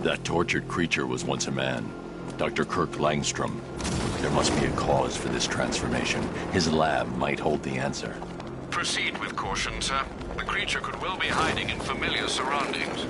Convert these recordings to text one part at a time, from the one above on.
That tortured creature was once a man. Dr. Kirk Langstrom. There must be a cause for this transformation. His lab might hold the answer. Proceed with caution, sir. The creature could well be hiding in familiar surroundings.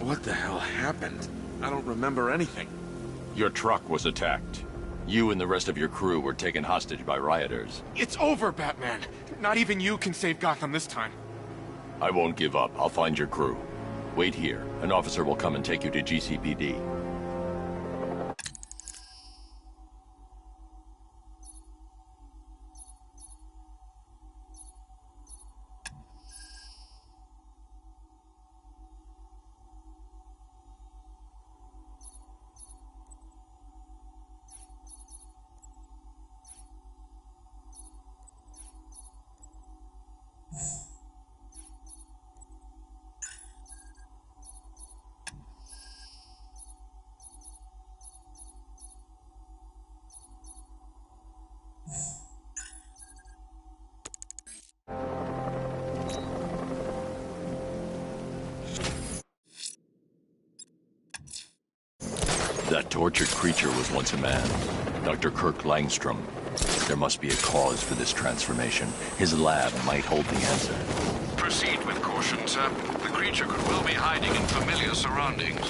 What the hell happened? I don't remember anything. Your truck was attacked. You and the rest of your crew were taken hostage by rioters. It's over, Batman. Not even you can save Gotham this time. I won't give up. I'll find your crew. Wait here. An officer will come and take you to GCPD. That tortured creature was once a man. Dr. Kirk Langstrom. There must be a cause for this transformation. His lab might hold the answer. Proceed with caution, sir. The creature could well be hiding in familiar surroundings.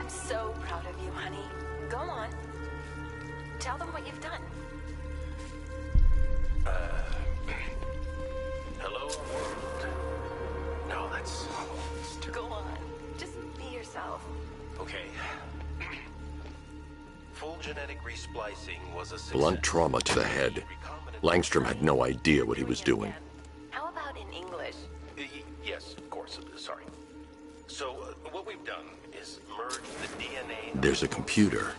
So proud of you, honey. Go on. Tell them what you've done. Hello, world. No, that's Go on. Just be yourself. okay. Full genetic resplicing was a success. Blunt trauma to the head. Langstrom had no idea what he was doing. How about in English? Yes, of course. Sorry. So, what we've done is merge the DNA... There's a computer.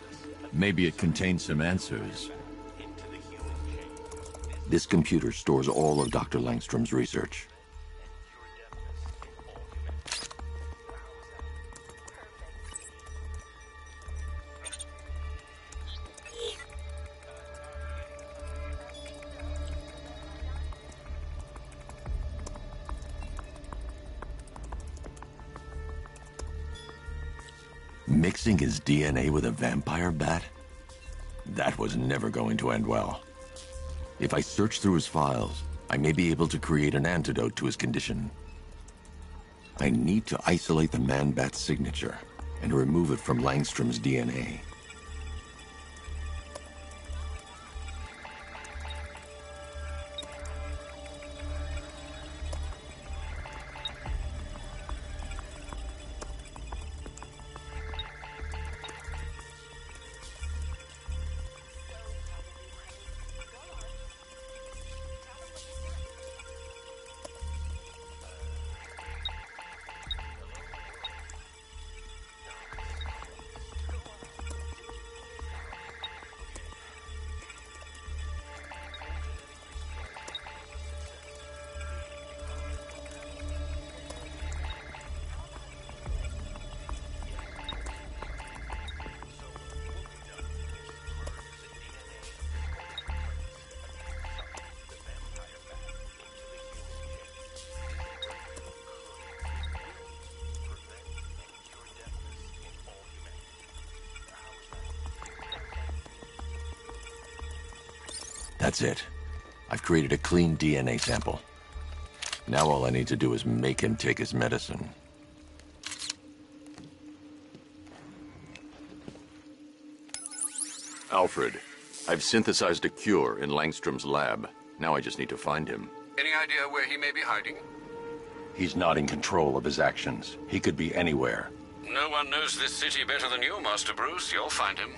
Maybe it contains some answers. into the human chain. This computer stores all of Dr. Langstrom's research. Mixing his DNA with a vampire bat? That was never going to end well. If I search through his files, I may be able to create an antidote to his condition. I need to isolate the man-bat signature and remove it from Langstrom's DNA. That's it. I've created a clean DNA sample. Now all I need to do is make him take his medicine. Alfred, I've synthesized a cure in Langstrom's lab. Now I just need to find him. Any idea where he may be hiding? He's not in control of his actions. He could be anywhere. No one knows this city better than you, Master Bruce. You'll find him.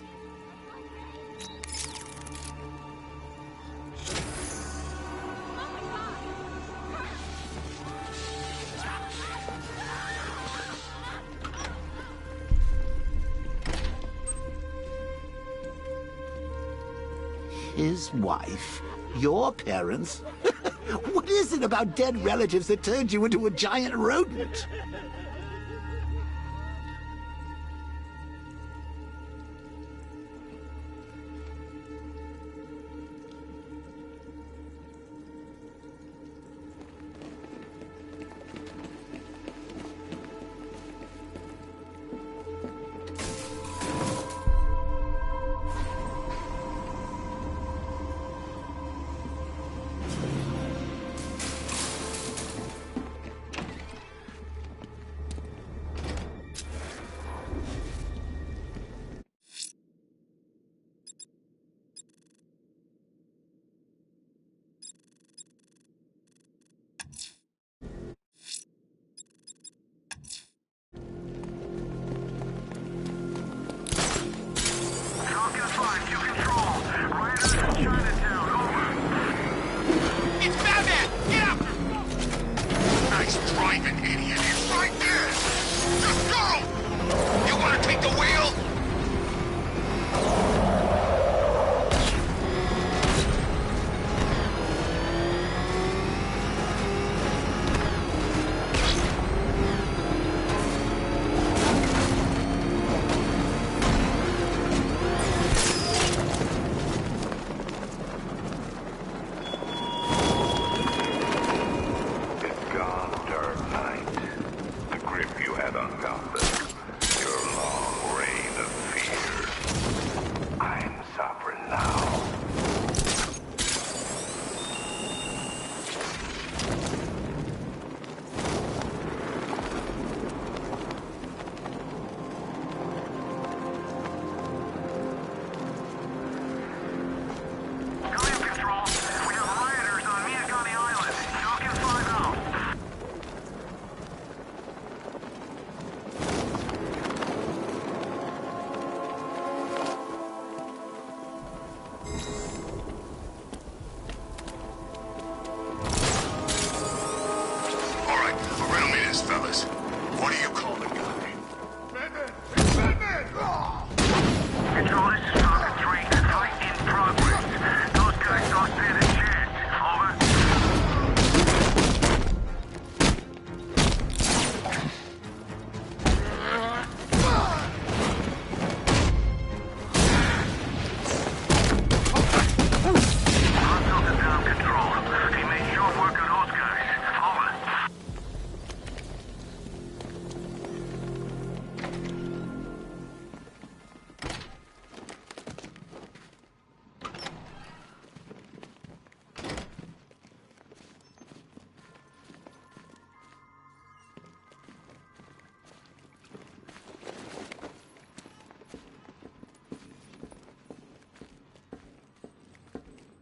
His wife? Your parents? What is it about dead relatives that turned you into a giant rodent?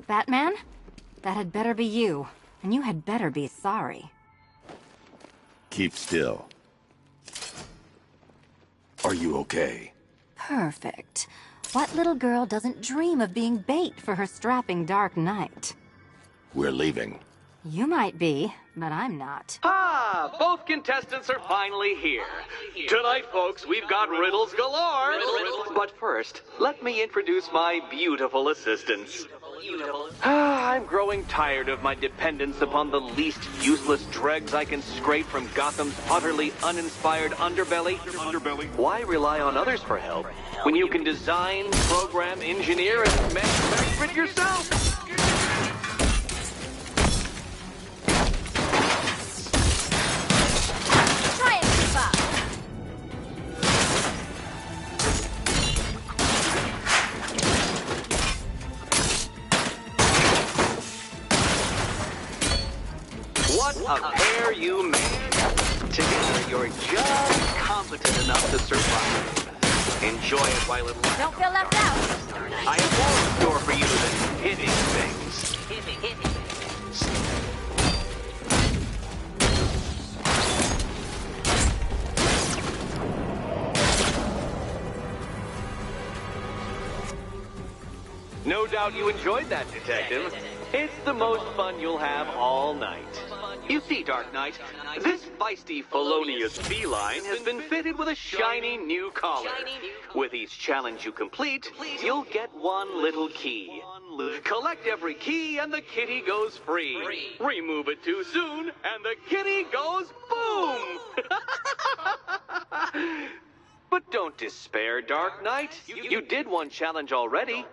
Batman? That had better be you. And you had better be sorry. Keep still. Are you okay? Perfect. What little girl doesn't dream of being bait for her strapping Dark Knight? We're leaving. You might be, but I'm not. Ah, both contestants are finally here. Tonight, folks, we've got riddles galore. But first, let me introduce my beautiful assistants. I'm growing tired of my dependence upon the least useless dregs I can scrape from Gotham's utterly uninspired underbelly. Why rely on others for help when you can design, program, engineer, and manufacture it yourself? Try and keep up! What a pair you made. Together, you're just competent enough to survive. Enjoy it while it lasts. Don't feel left out! I have more in store for you than hitting things. No doubt you enjoyed that, Detective. It's the most fun you'll have all night. You see, Dark Knight, this feisty, felonious feline has been fitted with a shiny new collar. With each challenge you complete, you'll get one little key. Collect every key and the kitty goes free. Remove it too soon and the kitty goes boom! But don't despair, Dark Knight. You did one challenge already.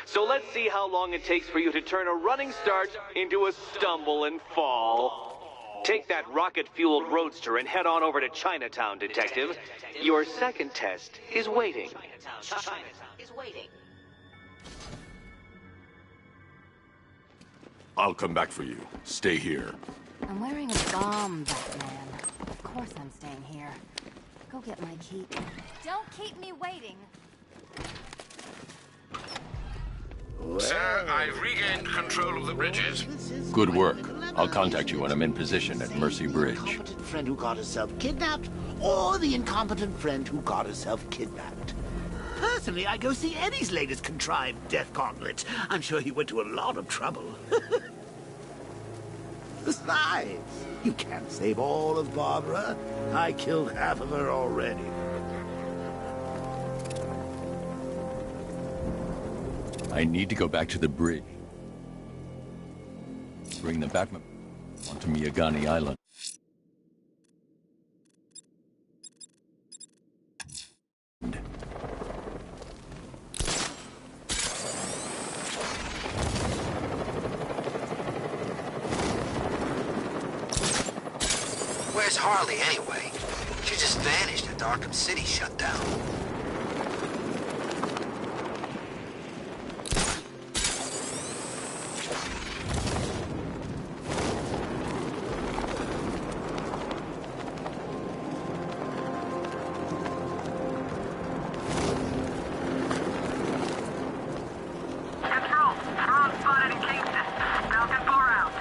So let's see how long it takes for you to turn a running start into a stumble and fall. Take that rocket-fueled roadster and head on over to Chinatown, Detective. Your second test is waiting. I'll come back for you. Stay here. I'm wearing a bomb, Batman. Of course I'm staying here. Go get my key. Don't keep me waiting. Sir, I've regained control of the bridges. Good work. I'll contact you when I'm in position at Mercy Bridge. Incompetent friend who got herself kidnapped, or the incompetent friend who got herself kidnapped. Personally, I go see Eddie's latest contrived death gauntlet. I'm sure he went to a lot of trouble. Besides, you can't save all of Barbara. I killed half of her already. I need to go back to the bridge. Bring the Batman onto Miyagani Island. Where's Harley, anyway? She just vanished after Arkham City shut down. Control, drone spotted in Kingston. Falcon 4 out.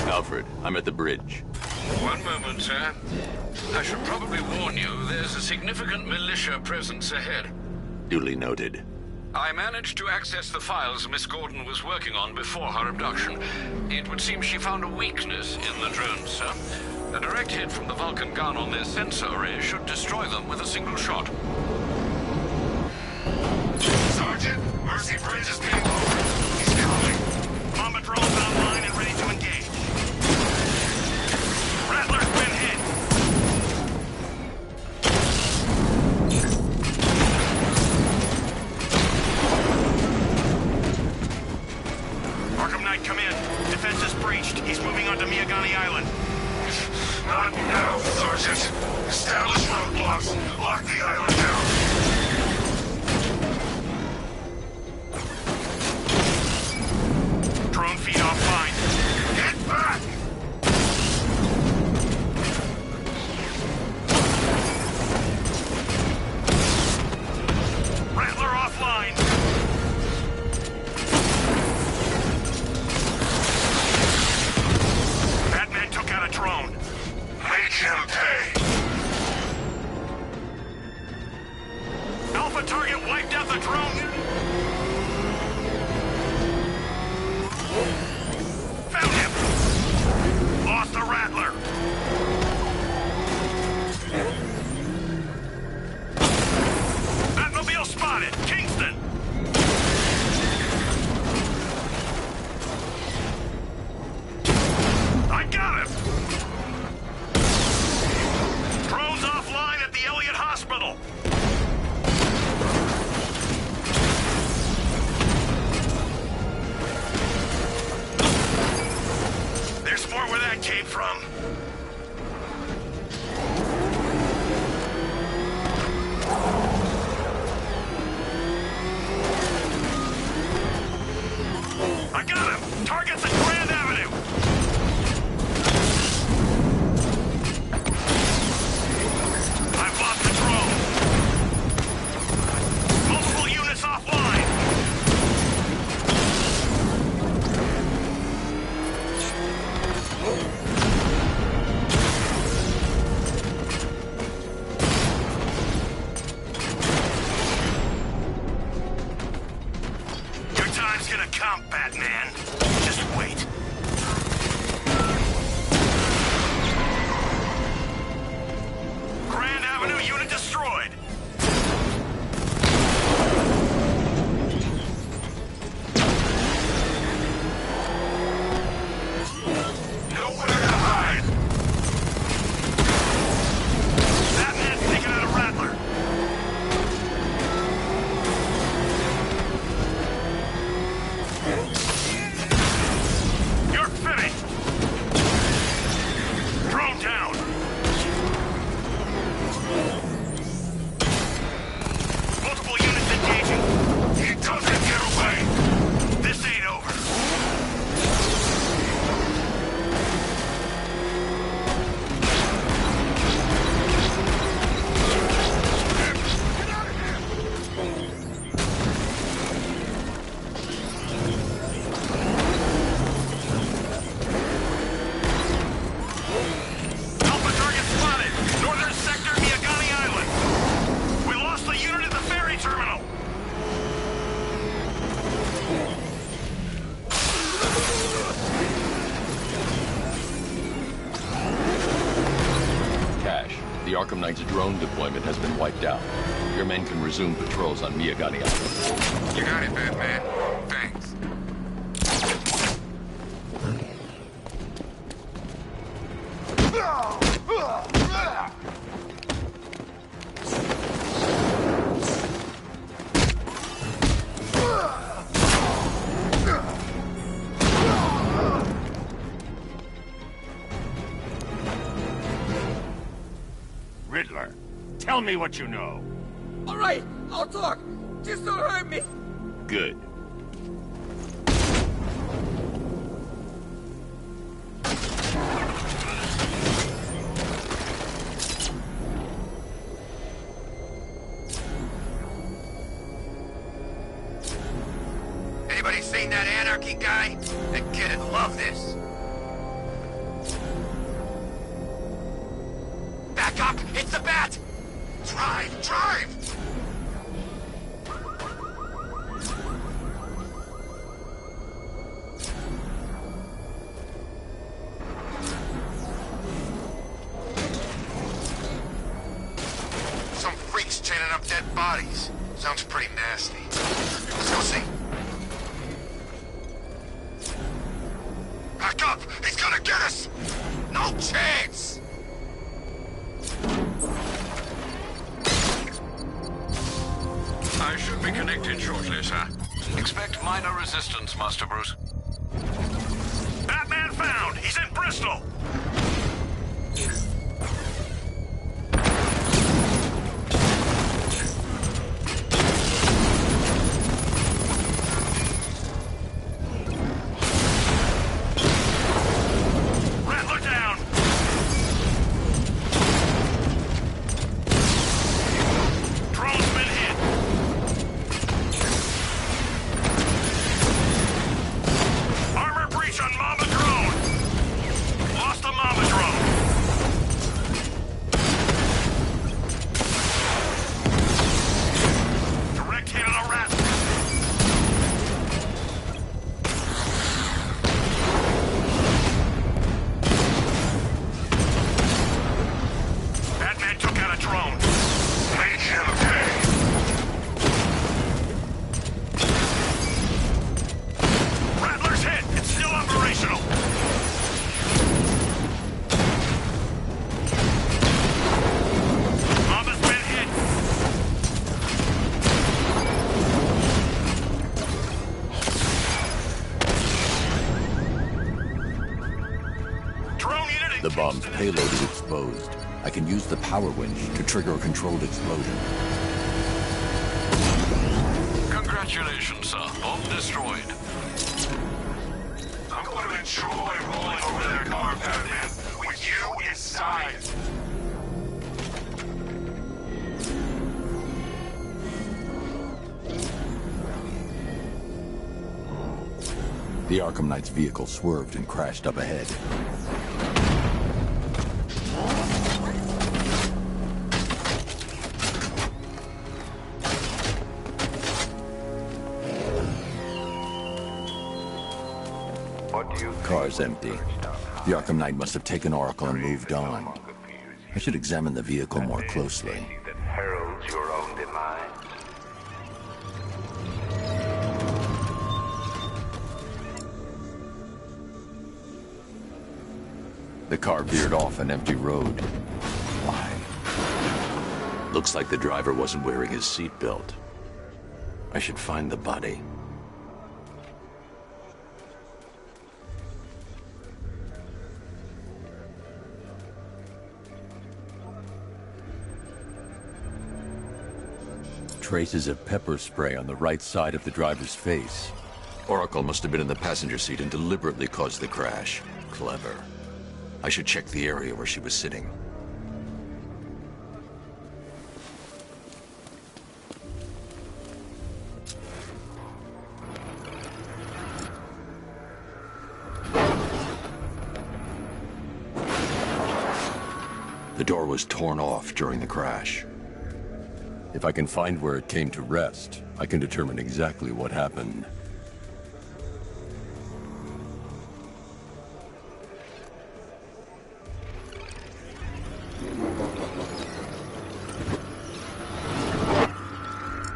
Alfred, I'm at the bridge. One moment, sir. I should probably warn you, there's a significant militia presence ahead. Duly noted. I managed to access the files Miss Gordon was working on before her abduction. It would seem she found a weakness in the drones, sir. A direct hit from the Vulcan gun on their sensor array should destroy them with a single shot. Sergeant, Mercy Bridge is getting over. He's coming. Combat drones online and ready to engage. Rattler's been hit. Arkham Knight, come in. Defense is breached. He's moving onto Miyagani Island. Not now, Sergeant. Establish roadblocks. Lock the island down. feet offline. Get back! Rattler offline. Batman took out a drone. Make him pay. Alpha target wiped out the drone. Found him. Lost the Rattler. Batmobile spotted. Kingston. I got him. Drones offline at the Elliott Hospital. There's more where that came from. I got him! Target's at Grand Avenue! I've lost the drone. Multiple units offline. Your time's gonna come, Batman. Just wait. Grand Avenue unit destroyed. Nowhere to hide. Batman's taking out a Rattler. You're finished. Drone down. Multiple units engaging. He doesn't get away. This ain't over. Alpha target spotted. Northern sector, Miyagani Island. We lost the unit at the ferry terminal. Cash, the Arkham Knight's drone deployment has been wiped out. Your men can resume patrols on Miyagani Island. You got it, Batman. Thanks. Riddler, tell me what you know. All right, I'll talk. Just don't hurt me. Good. Anybody seen that Anarchy guy? That kid'd love this. Back up! It's the Bat! Drive! Drive! Some freaks chaining up dead bodies. Sounds pretty nasty. Let's go see. Back up! He's gonna get us! No chance! I should be connected shortly, sir. Expect minor resistance, Master Bruce. Batman found! He's in Bristol! Drone unit. The bomb's payload is exposed. I can use the power winch to trigger a controlled explosion. Congratulations, sir. Bomb destroyed. I'm going to enjoy rolling over that car, Batman, with you inside. The Arkham Knight's vehicle swerved and crashed up ahead. Car's empty. The Arkham Knight must have taken Oracle and moved on. I should examine the vehicle more closely. That heralds your own demise. The car veered off an empty road. Why? Looks like the driver wasn't wearing his seatbelt. I should find the body. Traces of pepper spray on the right side of the driver's face. Oracle must have been in the passenger seat and deliberately caused the crash. Clever. I should check the area where she was sitting. The door was torn off during the crash. If I can find where it came to rest, I can determine exactly what happened.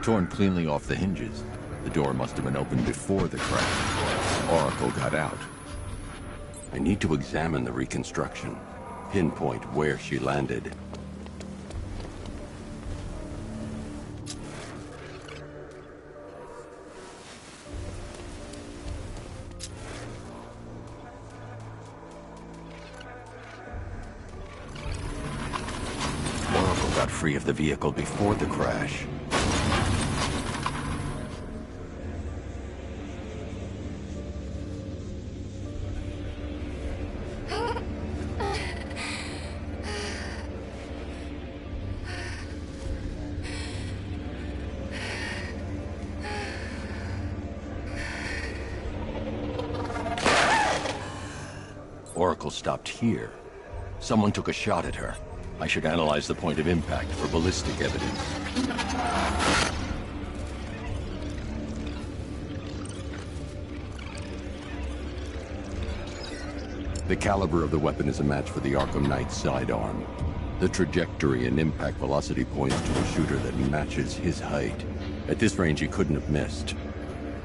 Torn cleanly off the hinges. The door must have been opened before the crash. Oracle got out. I need to examine the reconstruction, pinpoint where she landed. Oracle got free of the vehicle before the crash. Oracle stopped here. Someone took a shot at her. I should analyze the point of impact for ballistic evidence. The caliber of the weapon is a match for the Arkham Knight's sidearm. The trajectory and impact velocity points to a shooter that matches his height. At this range, he couldn't have missed.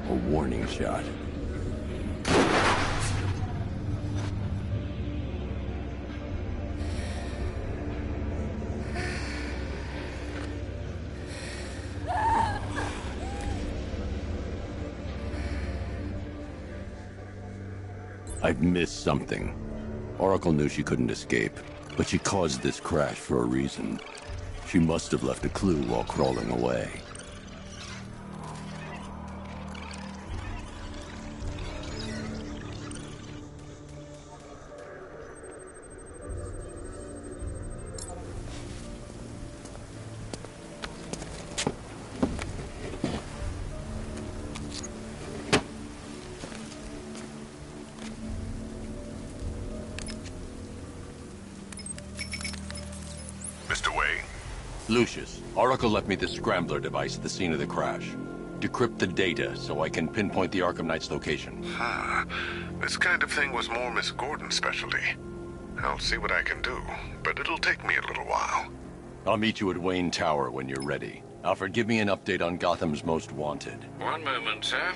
A warning shot. I've missed something. Oracle knew she couldn't escape, but she caused this crash for a reason. She must have left a clue while crawling away. Lucius, Oracle left me the scrambler device at the scene of the crash. Decrypt the data so I can pinpoint the Arkham Knight's location. This kind of thing was more Miss Gordon's specialty. I'll see what I can do, but it'll take me a little while. I'll meet you at Wayne Tower when you're ready. Alfred, give me an update on Gotham's Most Wanted. One moment, sir.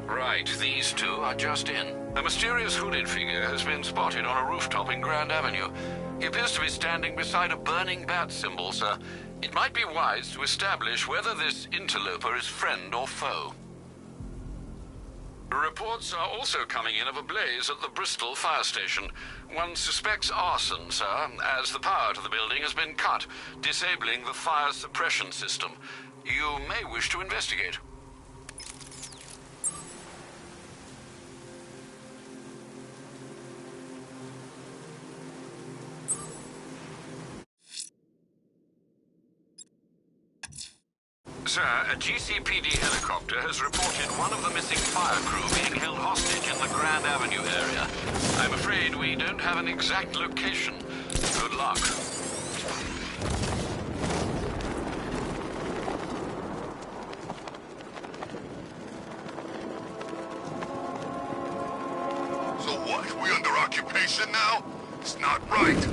Right, these two are just in. A mysterious hooded figure has been spotted on a rooftop in Grand Avenue. He appears to be standing beside a burning bat symbol, sir. It might be wise to establish whether this interloper is friend or foe. Reports are also coming in of a blaze at the Bristol fire station. One suspects arson, sir, as the power to the building has been cut, disabling the fire suppression system. You may wish to investigate. Sir, a GCPD helicopter has reported one of the missing fire crew being held hostage in the Grand Avenue area. I'm afraid we don't have an exact location. Good luck. So what? We under occupation now? It's not right.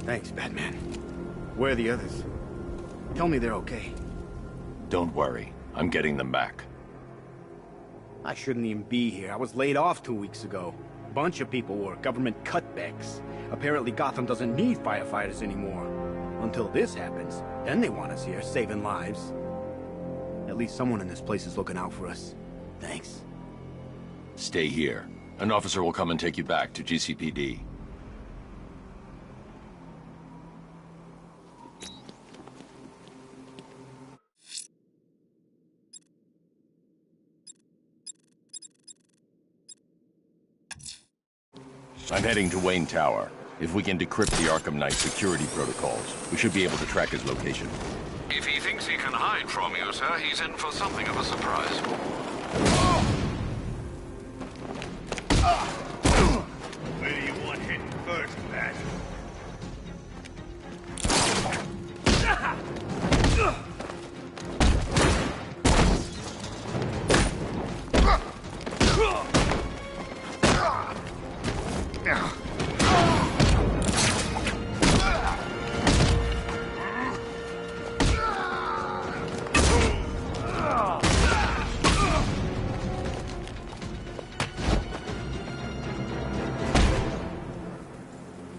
Thanks, Batman. Where are the others? Tell me they're okay. Don't worry. I'm getting them back. I shouldn't even be here. I was laid off 2 weeks ago. A bunch of people were. Government cutbacks. Apparently Gotham doesn't need firefighters anymore. Until this happens. Then they want us here, saving lives. At least someone in this place is looking out for us. Thanks. Stay here. An officer will come and take you back to GCPD. I'm heading to Wayne Tower. If we can decrypt the Arkham Knight security protocols, we should be able to track his location. If he thinks he can hide from you, sir, he's in for something of a surprise. Where do you want him first, Bat?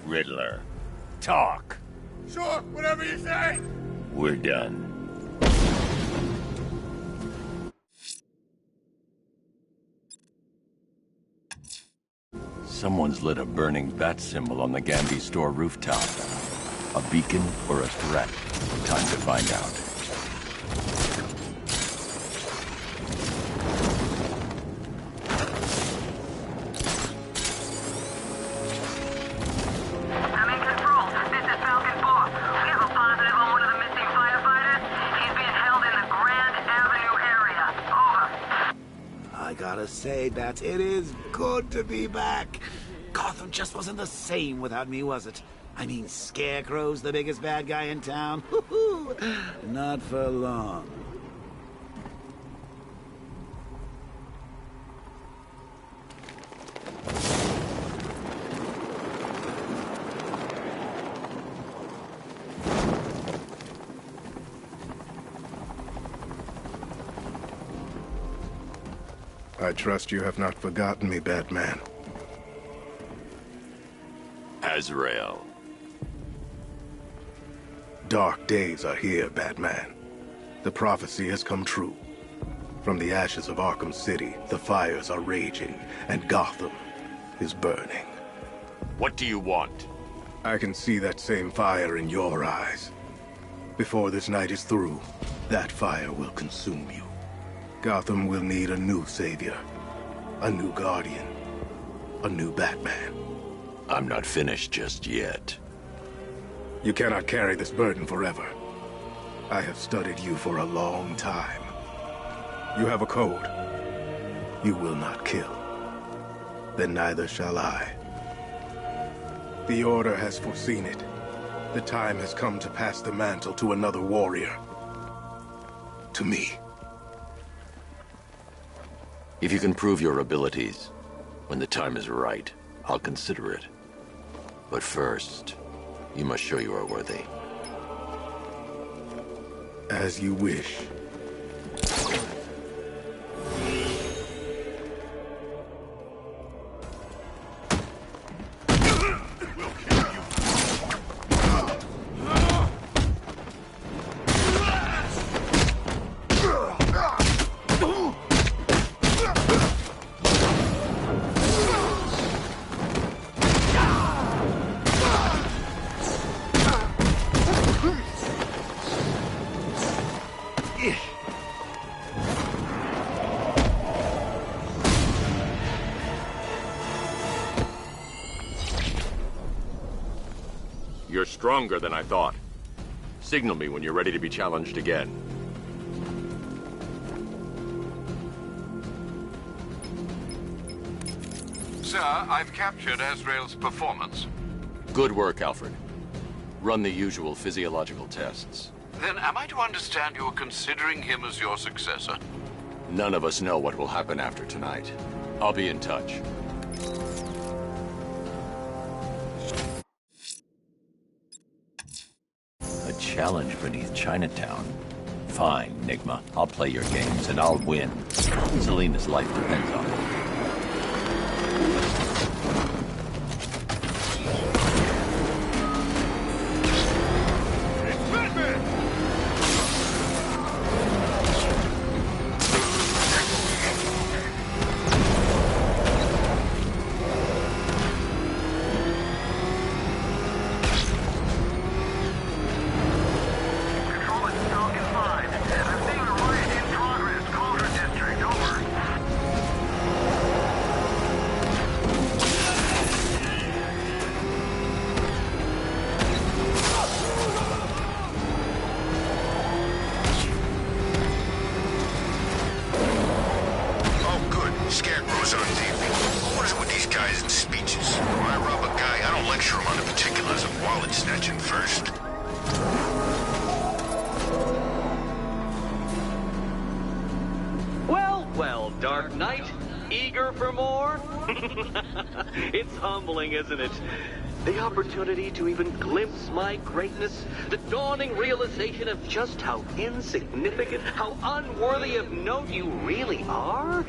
Riddler. Talk. Sure, whatever you say. We're done. Someone's lit a burning bat symbol on the Gamby store rooftop. A beacon or a threat? Time to find out. I'm in control. This is Falcon 4. We have a positive on one of the missing firefighters. He's being held in the Grand Avenue area. Over. I gotta say, Bats, it is good to be back. Gotham just wasn't the same without me, was it? I mean, Scarecrow's the biggest bad guy in town. Not for long. I trust you have not forgotten me, Batman. Azrael. Dark days are here, Batman. The prophecy has come true. From the ashes of Arkham City, the fires are raging, and Gotham is burning. What do you want? I can see that same fire in your eyes. Before this night is through, that fire will consume you. Gotham will need a new savior, a new guardian, a new Batman. I'm not finished just yet. You cannot carry this burden forever. I have studied you for a long time. You have a code. You will not kill. Then neither shall I. The Order has foreseen it. The time has come to pass the mantle to another warrior. To me. If you can prove your abilities, when the time is right, I'll consider it. But first, you must show you are worthy. As you wish. You're stronger than I thought. Signal me when you're ready to be challenged again. Sir, I've captured Azrael's performance. Good work, Alfred. Run the usual physiological tests. Then am I to understand you're considering him as your successor? None of us know what will happen after tonight. I'll be in touch. A challenge beneath Chinatown. Fine, Nigma. I'll play your games and I'll win. Selena's life depends on it. Scarecrow's on TV. What is it with these guys and speeches? When I rob a guy, I don't lecture him on the particulars of wallet snatching first. Well, well, Dark Knight. Eager for more? It's humbling, isn't it? The opportunity to even glimpse my greatness, the dawning realization of just how insignificant, how unworthy of note you really are.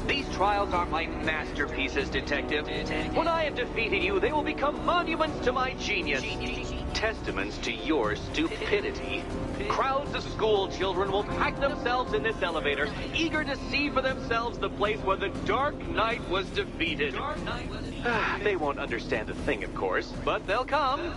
These trials are my masterpieces, Detective. When I have defeated you, they will become monuments to my genius. Testaments to your stupidity. Crowds of school children will pack themselves in this elevator, eager to see for themselves the place where the Dark Knight was defeated. They won't understand a thing, of course, but they'll come.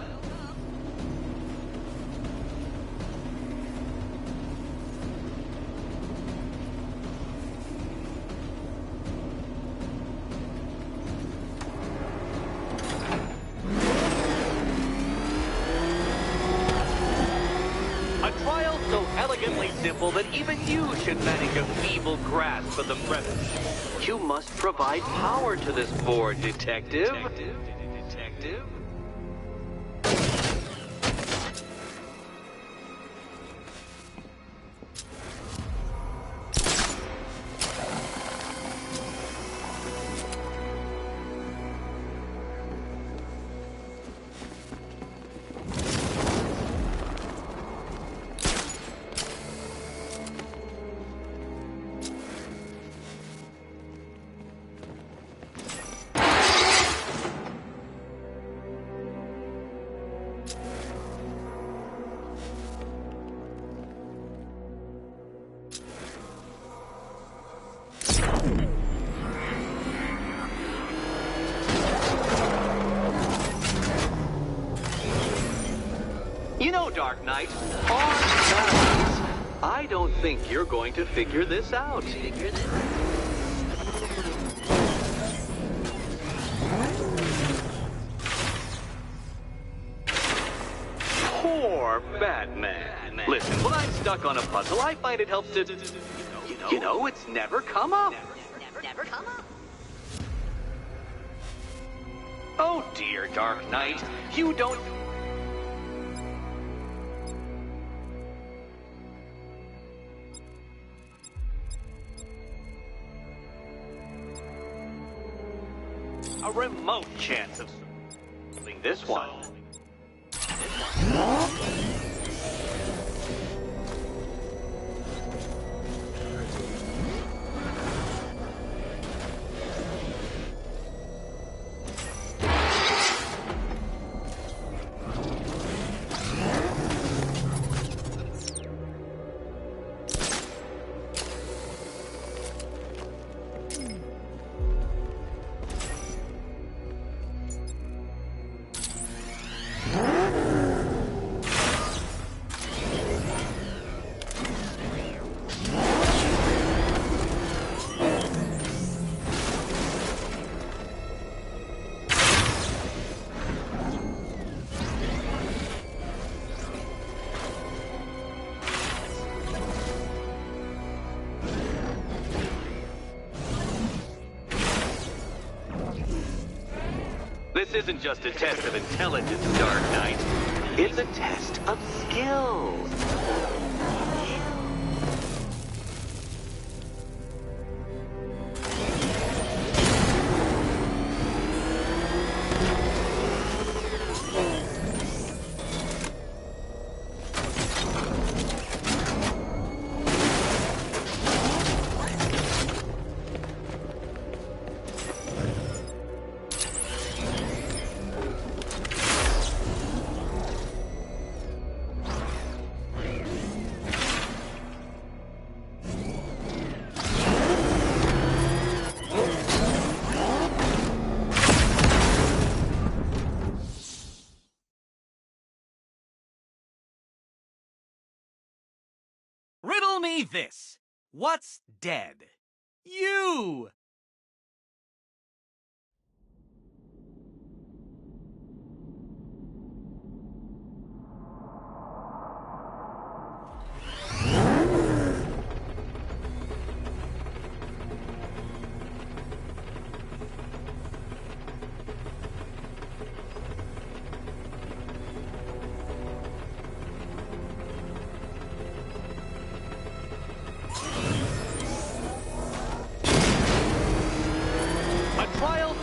So elegantly simple that even you should manage a feeble grasp of the premise. You must provide power to this board, Detective. Detective? You know, Dark Knight, on balance, I don't think you're going to figure this out. Poor Batman. Listen, when I'm stuck on a puzzle, I find it helps to... You know, it's never come up. Never come up. Oh dear, Dark Knight. You don't... A remote chance of solving this one. This isn't just a test of intelligence, Dark Knight. It's a test of skill. Riddle me this. What's dead? You!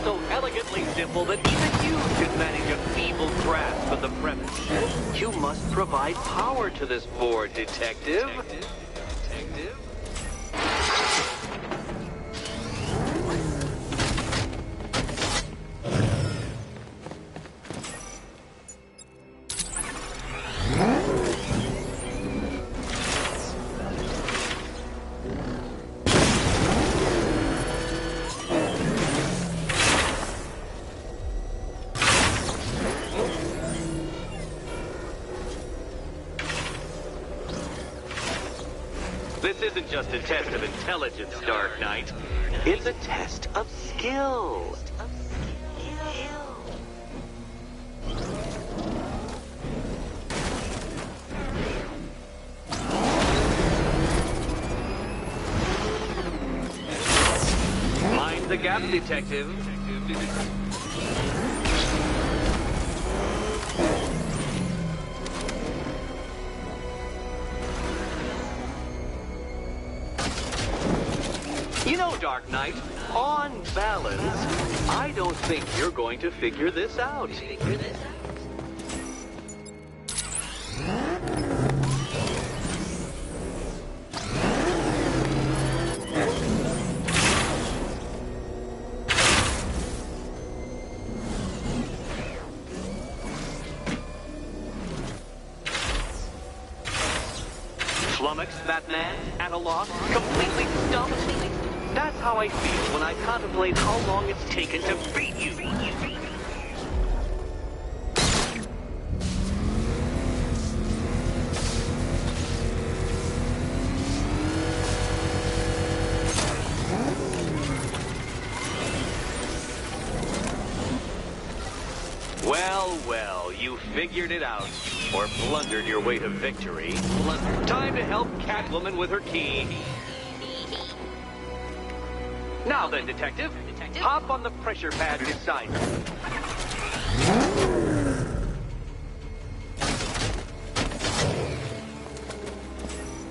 So elegantly simple that even you could manage a feeble grasp of the premise. You must provide power to this board, Detective. This isn't just a test of intelligence, Dark Knight. It's a test of skill. Mind the gap, Detective. You know, Dark Knight, on balance, I don't think you're going to figure this out. Flummoxed, Batman, at a loss, completely stumped. That's how I feel when I contemplate how long it's taken to beat you. Well, well, you figured it out. Or blundered your way to victory. Time to help Catwoman with her key. Now then, Detective, hop on the pressure pad beside me.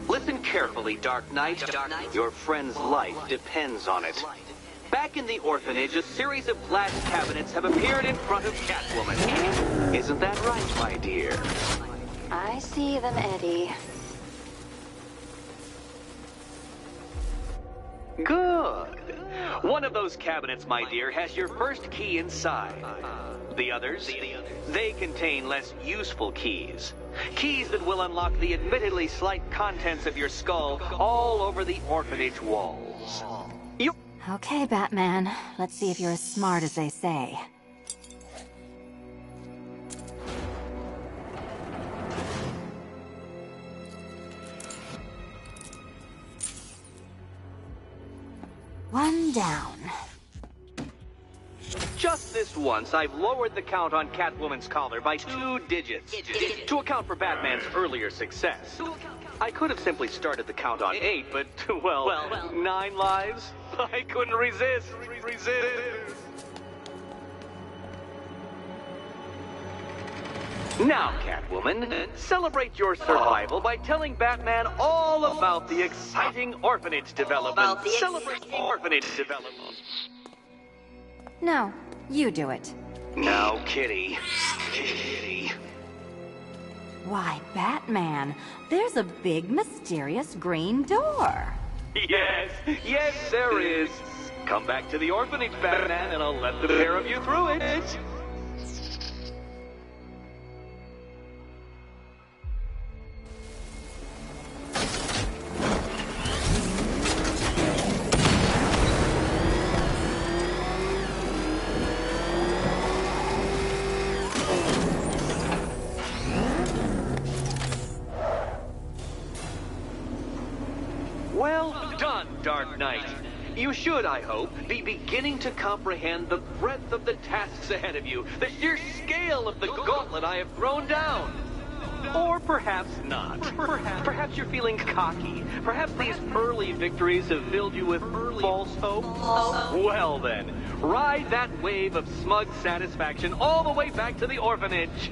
Listen carefully, Dark Knight. Your friend's life depends on it. Back in the orphanage, a series of glass cabinets have appeared in front of Catwoman. Isn't that right, my dear? I see them, Eddie. Good. One of those cabinets, my dear, has your first key inside. The others, they contain less useful keys. Keys that will unlock the admittedly slight contents of your skull all over the orphanage walls. Okay, Batman. Let's see if you're as smart as they say. One down. Just this once, I've lowered the count on Catwoman's collar by 2 digits to account for Batman's earlier success. I could have simply started the count on 8, but, well, 9 lives? I couldn't resist. Now, Catwoman, celebrate your survival by telling Batman all about the exciting orphanage development. Celebrate orphanage development. No, you do it. Now, Kitty. Kitty. Why, Batman, there's a big, mysterious green door. Yes, there is. Come back to the orphanage, Batman, and I'll let the pair of you through it. Well done, Dark Knight. You should, I hope, be beginning to comprehend the breadth of the tasks ahead of you, the sheer scale of the gauntlet I have thrown down. Or perhaps not. Perhaps you're feeling cocky. Perhaps these early victories have filled you with false hope. Well then, ride that wave of smug satisfaction all the way back to the orphanage.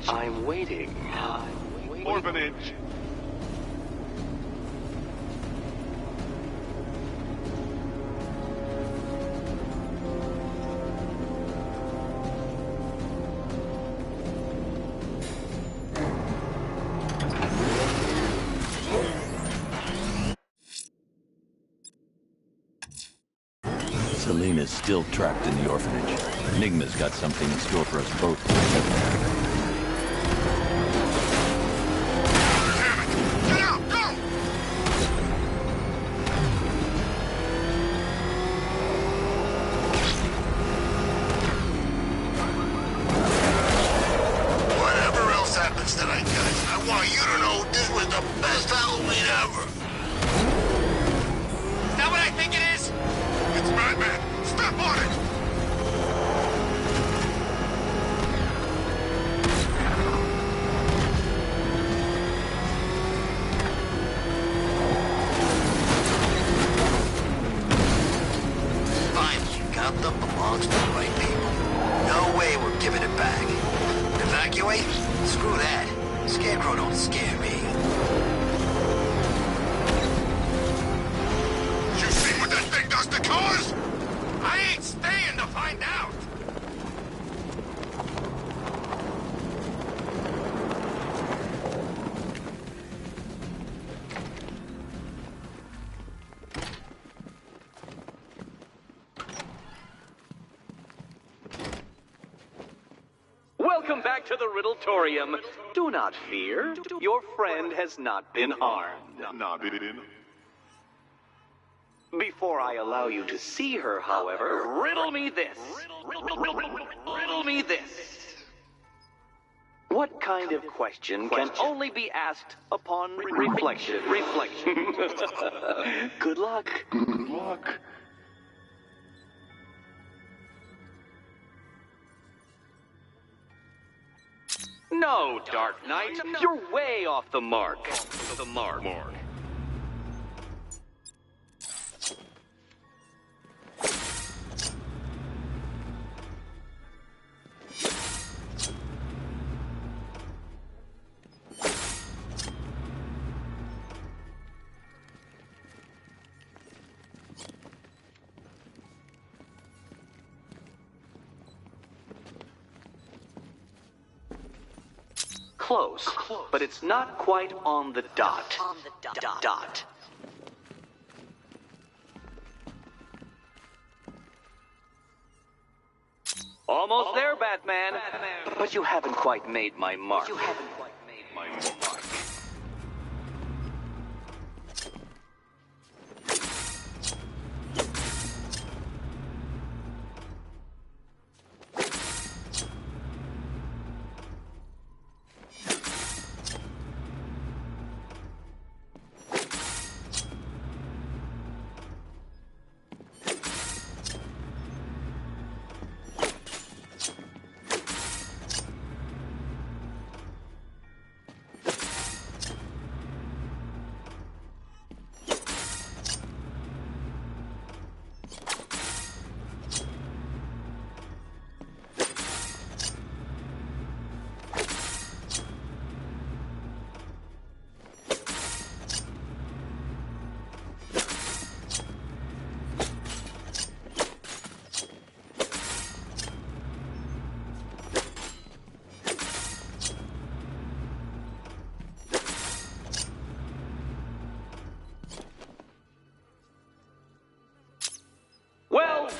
I'm waiting. Orphanage. Selena's still trapped in the orphanage. Enigma's got something in store for us both. Get out! Go! Whatever else happens tonight, guys, I want you to know this was the best Halloween ever. Is that what I think it is? It's Batman. Step on it! Finally, Gotham belongs to the right people. No way we're giving it back. Evacuate? Screw that. Scarecrow don't scare me. You see what that thing does to cars? I ain't staying to find out! Welcome back to the Riddletorium. Do not fear. Your friend has not been harmed. Before I allow you to see her, however, riddle me this. Riddle me this. What kind of question can only be asked upon reflection? Good luck. Good luck. No, Dark Knight, you're way off the mark. Close, but it's not quite on the dot. Dot. Almost there, Batman. But you haven't quite made my mark.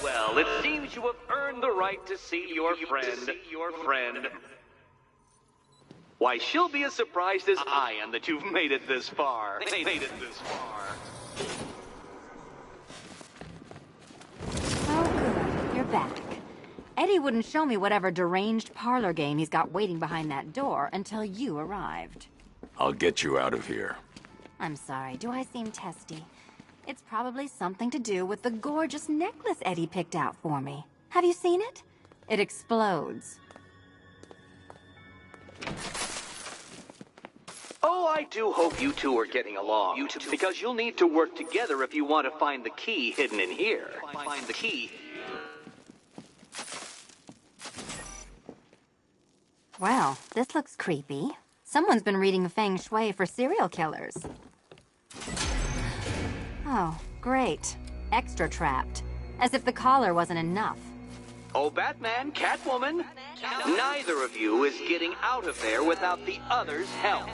Well, it seems you have earned the right to see your friend. Why, she'll be as surprised as I am that you've made it this far. Oh, good. You're back. Eddie wouldn't show me whatever deranged parlor game he's got waiting behind that door until you arrived. I'll get you out of here. I'm sorry, do I seem testy? It's probably something to do with the gorgeous necklace Eddie picked out for me. Have you seen it? It explodes. Oh, I do hope you two are getting along. Because you'll need to work together if you want to find the key hidden in here. Find the key. Well, this looks creepy. Someone's been reading Feng Shui for serial killers. Oh, great. Extra trapped. As if the collar wasn't enough. Oh, Batman, Catwoman, neither of you is getting out of there without the other's help.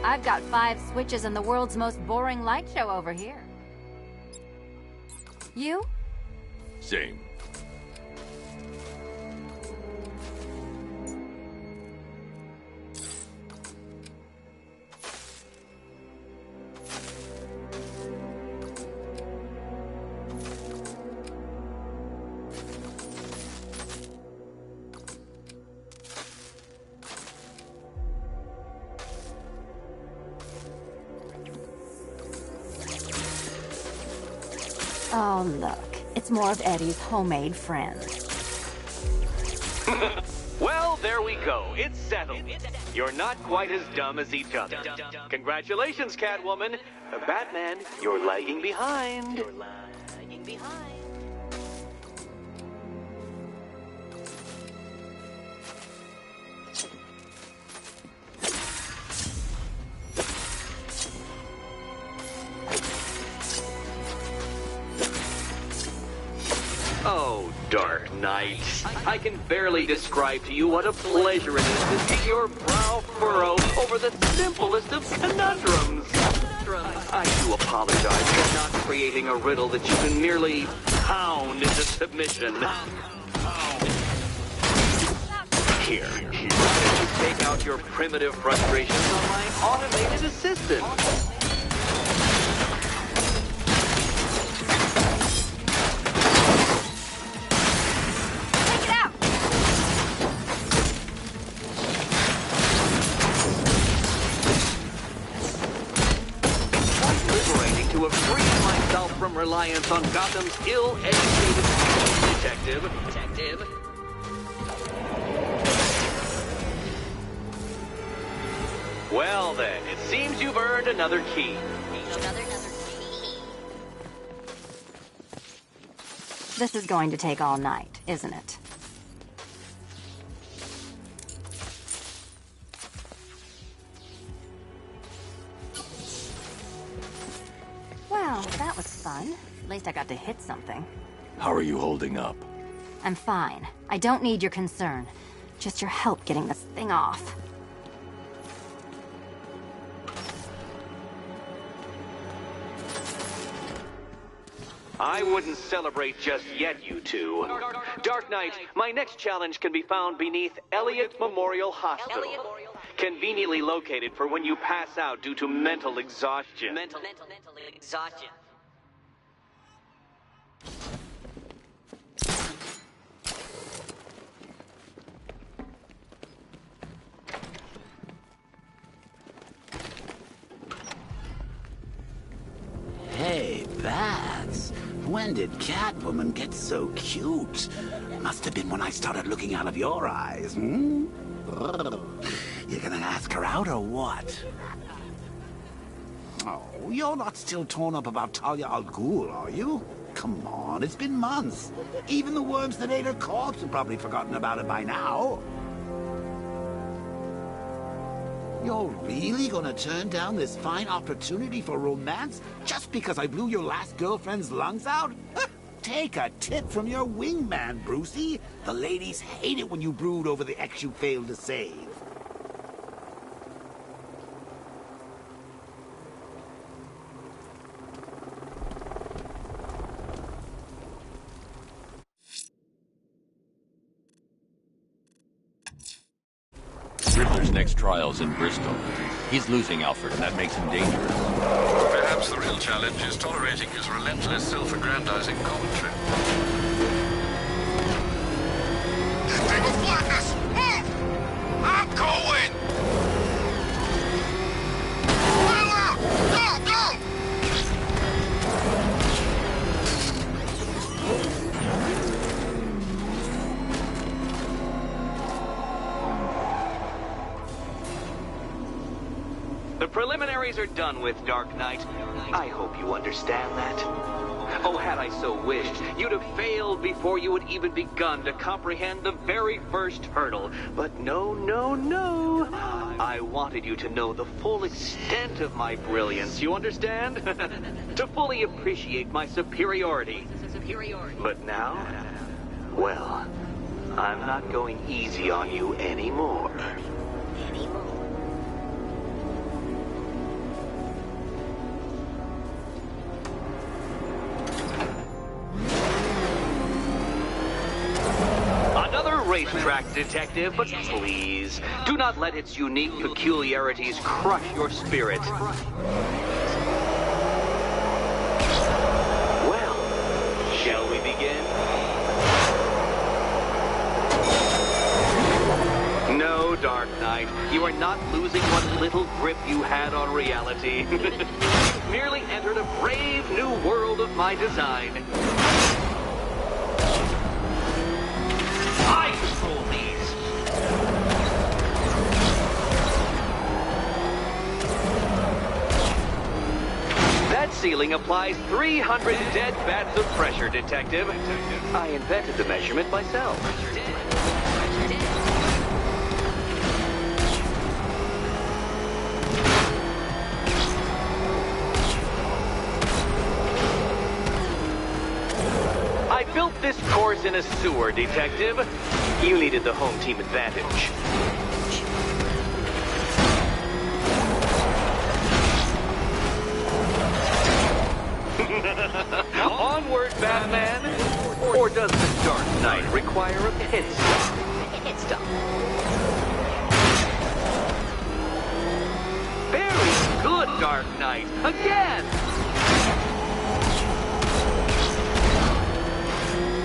I've got 5 switches and the world's most boring light show over here. You? Same. Oh, look. It's more of Eddie's homemade friend. Well, there we go. It's settled. You're not quite as dumb as each other. Congratulations, Catwoman. Batman, you're lagging behind. Oh, Dark Knight. I can barely describe to you what a pleasure it is to see your brow furrow over the simplest of conundrums. I do apologize for not creating a riddle that you can merely pound into submission. Here, why don't you take out your primitive frustrations on my automated assistant? reliance on Gotham's ill-educated detective. Well then, it seems you've earned another key. This is going to take all night, isn't it? Well, that was fun. At least I got to hit something. How are you holding up? I'm fine. I don't need your concern. Just your help getting this thing off. I wouldn't celebrate just yet, you two. Dark Knight, my next challenge can be found beneath Elliott Memorial Hospital. Conveniently located for when you pass out due to mental exhaustion. Mental exhaustion. Hey, Bats. When did Catwoman get so cute? Must have been when I started looking out of your eyes, hmm? You gonna ask her out or what? Oh, you're not still torn up about Talia al Ghul, are you? Come on, it's been months. Even the worms that ate her corpse have probably forgotten about it by now. You're really gonna turn down this fine opportunity for romance just because I blew your last girlfriend's lungs out? Take a tip from your wingman, Brucey. The ladies hate it when you brood over the ex you failed to save. Riddler's next trial's in Bristol. He's losing Alfred, and that makes him dangerous. Perhaps the real challenge is tolerating his relentless self-aggrandizing commentary. They will block us! Move! I'm going! Well out! Go, go! The preliminaries are done with, Dark Knight. I hope you understand that. Oh, had I so wished, you'd have failed before you had even begun to comprehend the very first hurdle. But no, no, no. I wanted you to know the full extent of my brilliance, you understand? To fully appreciate my superiority. But now, well, I'm not going easy on you anymore. Racetrack detective, but please, do not let its unique peculiarities crush your spirit. Well, shall we begin? No, Dark Knight, you are not losing what little grip you had on reality. You've merely entered a brave new world of my design. That ceiling applies 300 dead bats of pressure, Detective. I invented the measurement myself. I built this course in a sewer, Detective. You needed the home team advantage. Onward, Batman! Or does the Dark Knight require a pit stop? Pit stop. Very good, Dark Knight! Again!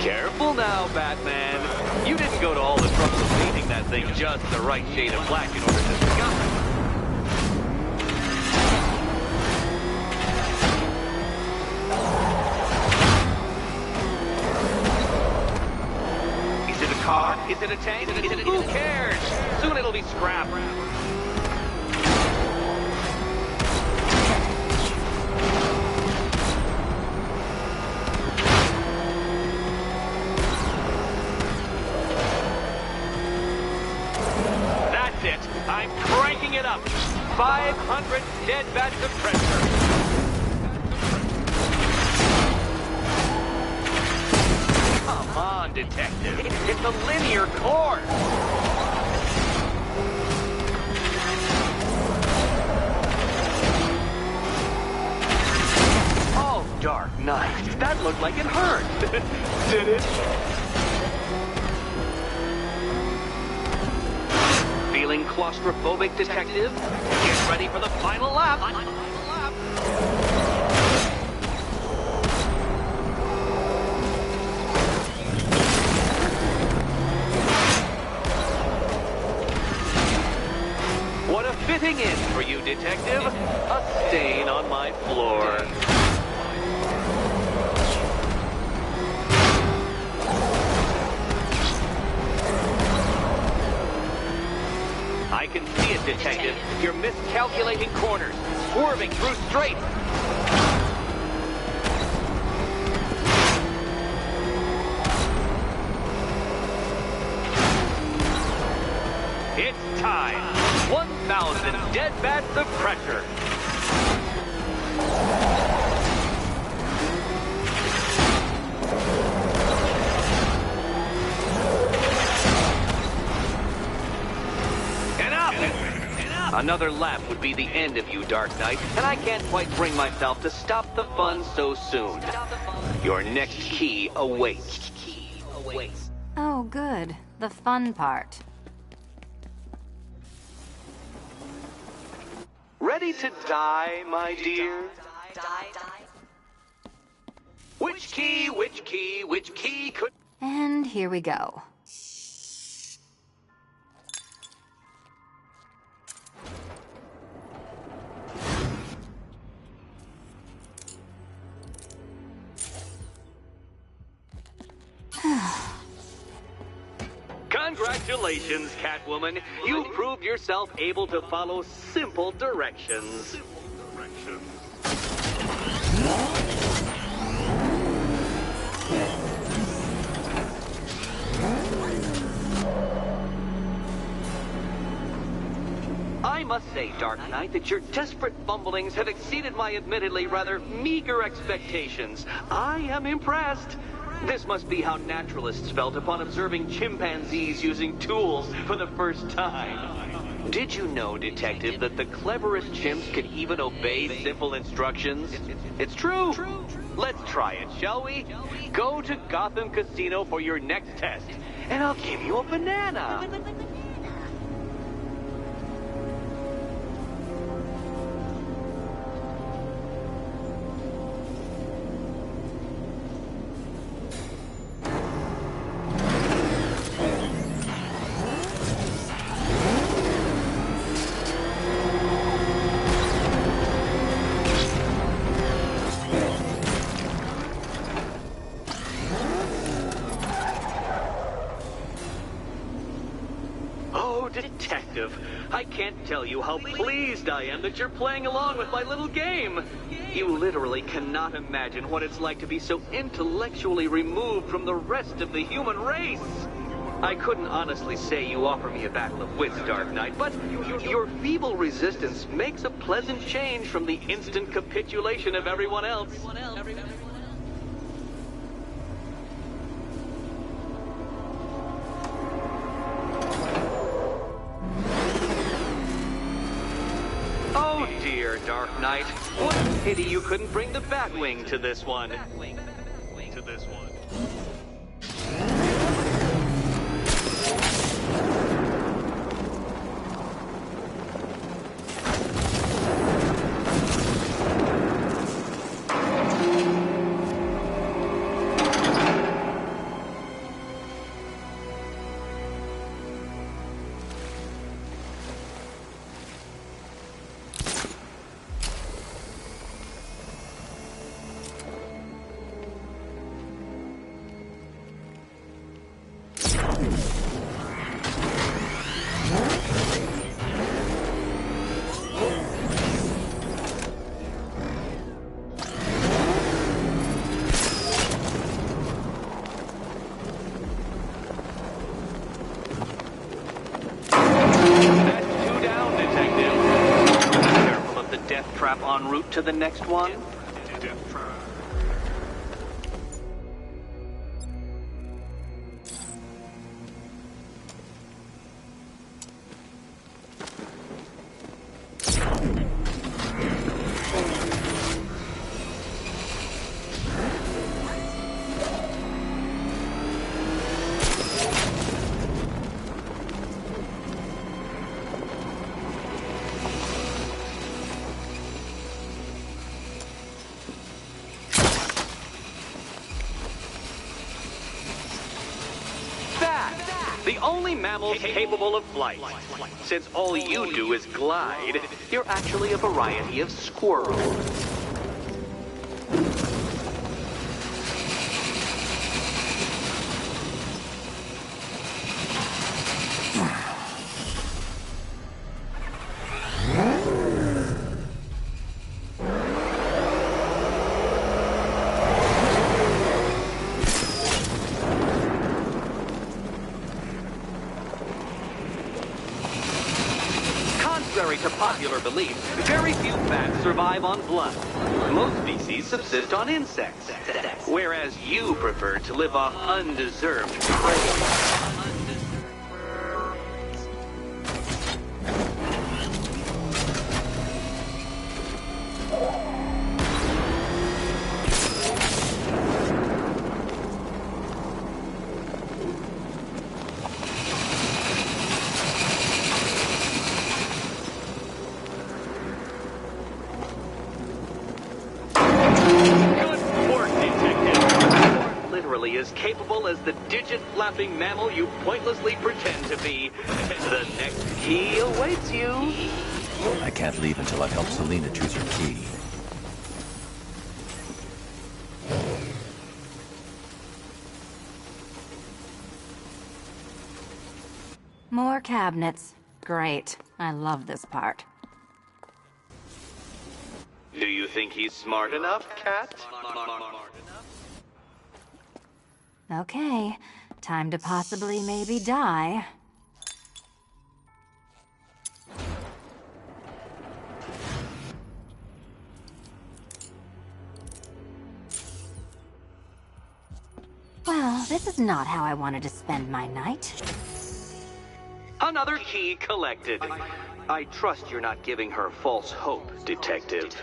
Careful now, Batman. You didn't go to all the trouble of painting that thing just the right shade of black in order to discover it. car? Is it a tank? Who cares? Soon it'll be scrap. That's it. I'm cranking it up. 500 dead bats of pressure. Come on, Detective. It's a linear course. Oh, Dark Knight. That looked like it hurt. Did it? Feeling claustrophobic, Detective? Get ready for the final lap. What a fitting end for you, Detective. A stain on my floor. I can see it, Detective. You're miscalculating corners, swerving through straights. It's time. 1,000 dead bats of pressure. Another lap would be the end of you, Dark Knight, and I can't quite bring myself to stop the fun so soon. Your next key awaits. Oh, good. The fun part. Ready to die, my dear? Which key could... And here we go. Congratulations, Catwoman. You proved yourself able to follow simple directions. I must say, Dark Knight, that your desperate fumblings have exceeded my admittedly rather meager expectations. I am impressed. This must be how naturalists felt upon observing chimpanzees using tools for the first time. Did you know, Detective, that the cleverest chimps can even obey simple instructions? It's true. Let's try it, shall we? Go to Gotham Casino for your next test, and I'll give you a banana. Detective, I can't tell you how pleased I am that you're playing along with my little game. You literally cannot imagine what it's like to be so intellectually removed from the rest of the human race. I couldn't honestly say you offer me a battle of wits, Dark Knight, but your feeble resistance makes a pleasant change from the instant capitulation of everyone else. Oh dear, Dark Knight. What a pity you couldn't bring the Batwing to this one. route to the next one? The only mammal capable of flight. Since all you do is glide, you're actually a variety of squirrel. Contrary to popular belief, very few bats survive on blood. Most species subsist on insects, whereas you prefer to live off undeserved praise. As capable as the digit-flapping mammal you pointlessly pretend to be. The next key awaits you. I can't leave until I've helped Selina choose her key. More cabinets. Great. I love this part. Do you think he's smart enough, Cat? Okay, time to possibly maybe die. Well, this is not how I wanted to spend my night. Another key collected. I trust you're not giving her false hope, Detective.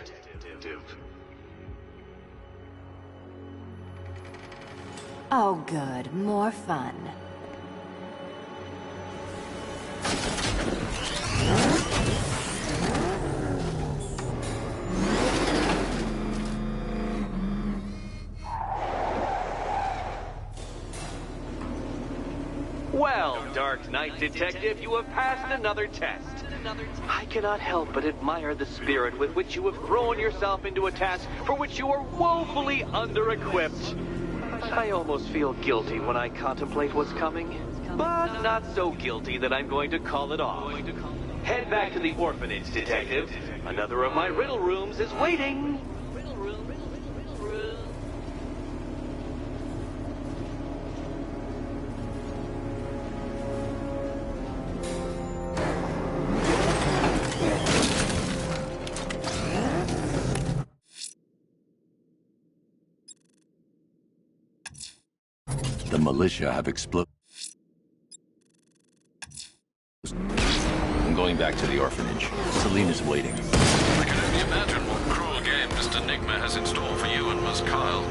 Oh, good. More fun. Well, Dark Knight Detective, you have passed another test. I cannot help but admire the spirit with which you have thrown yourself into a task for which you are woefully under-equipped. I almost feel guilty when I contemplate what's coming, but not so guilty that I'm going to call it off. Head back to the orphanage, Detective. Another of my riddle rooms is waiting. The militia have exploded. I'm going back to the orphanage. Selina's waiting. I can only imagine what cruel game Mr. Nigma has in store for you and Miss Kyle.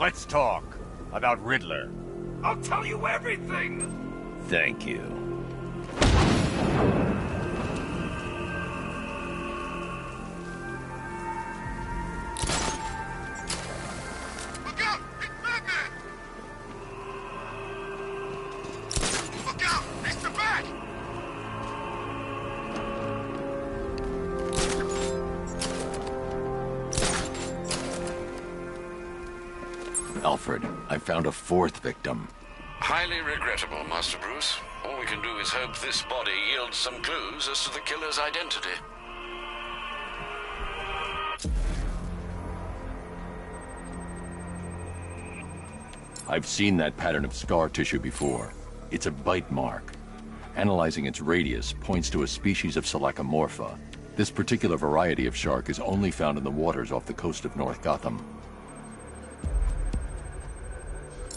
Let's talk about Riddler. I'll tell you everything! Thank you. Alfred, I found a fourth victim. Highly regrettable, Master Bruce. All we can do is hope this body yields some clues as to the killer's identity. I've seen that pattern of scar tissue before. It's a bite mark. Analyzing its radius points to a species of Selachomorpha. This particular variety of shark is only found in the waters off the coast of North Gotham.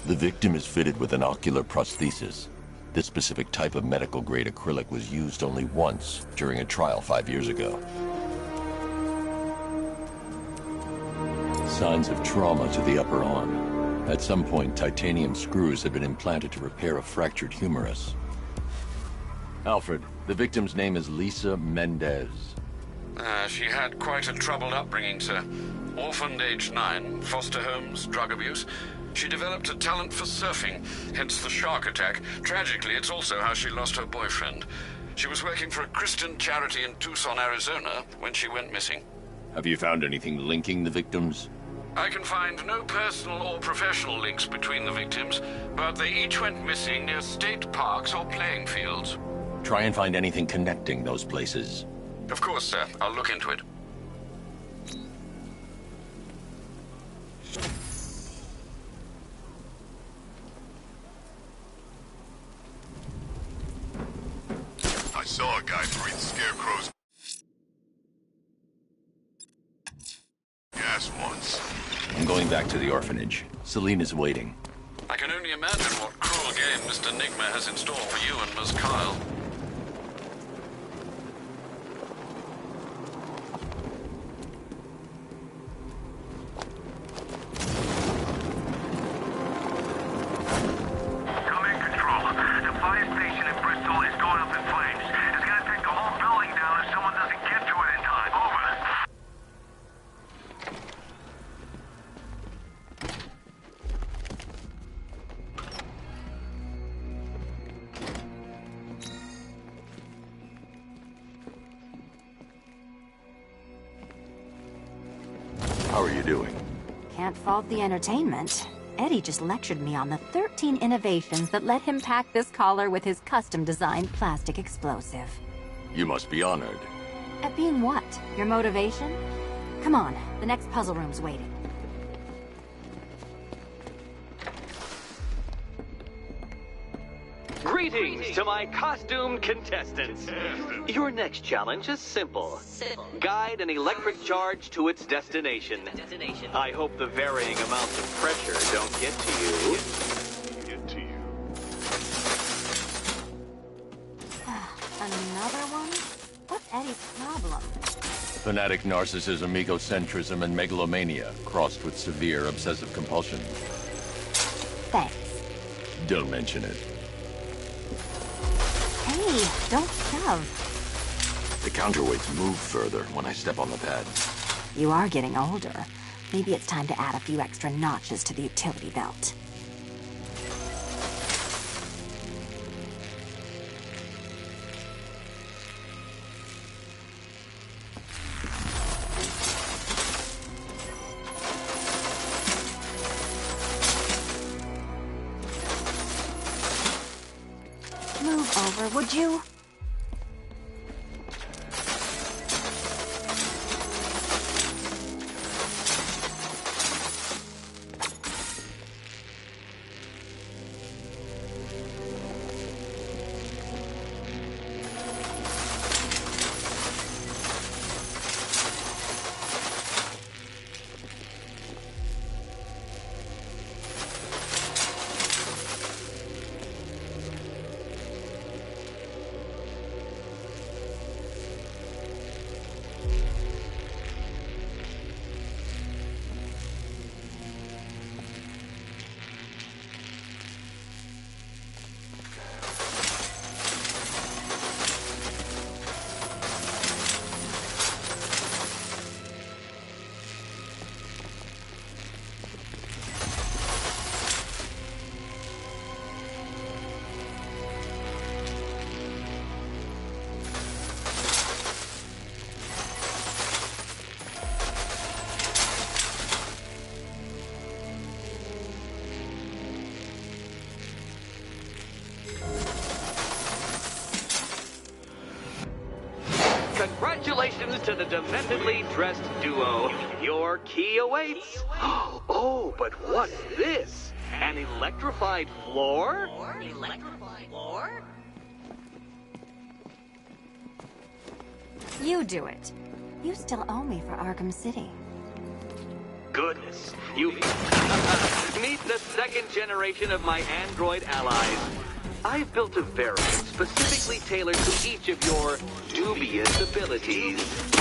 The victim is fitted with an ocular prosthesis. This specific type of medical-grade acrylic was used only once during a trial 5 years ago. Signs of trauma to the upper arm. At some point, titanium screws had been implanted to repair a fractured humerus. Alfred, the victim's name is Lisa Mendez. She had quite a troubled upbringing, sir. Orphaned aged 9, foster homes, drug abuse. She developed a talent for surfing, hence the shark attack. Tragically, it's also how she lost her boyfriend. She was working for a Christian charity in Tucson, Arizona, when she went missing. Have you found anything linking the victims? I can find no personal or professional links between the victims, but they each went missing near state parks or playing fields. Try and find anything connecting those places. Of course, sir. I'll look into it. I saw a guy breathe Scarecrow's gas once. I'm going back to the orphanage. Celine is waiting. I can only imagine what cruel game Mr. Nigma has in store for you and Miss Kyle. How are you doing? Can't fault the entertainment. Eddie just lectured me on the 13 innovations that let him pack this collar with his custom-designed plastic explosive. You must be honored. At being what? Your motivation? Come on, the next puzzle room's waiting. Greetings to my costumed contestants. Your next challenge is simple. Guide an electric charge to its destination. I hope the varying amounts of pressure don't get to you. Another one? What's Eddie's problem? Fanatic narcissism, egocentrism, and megalomania, crossed with severe obsessive compulsion. Thanks. Don't mention it. Hey, don't shove. The counterweights move further when I step on the pad. You are getting older. Maybe it's time to add a few extra notches to the utility belt. Move over, would you? to the dementedly dressed duo. Your key awaits. Oh, but what's this? An electrified floor? Electrified floor? You do it. You still owe me for Arkham City. Goodness, you meet the second generation of my android allies. I've built a variant specifically tailored to each of your dubious abilities.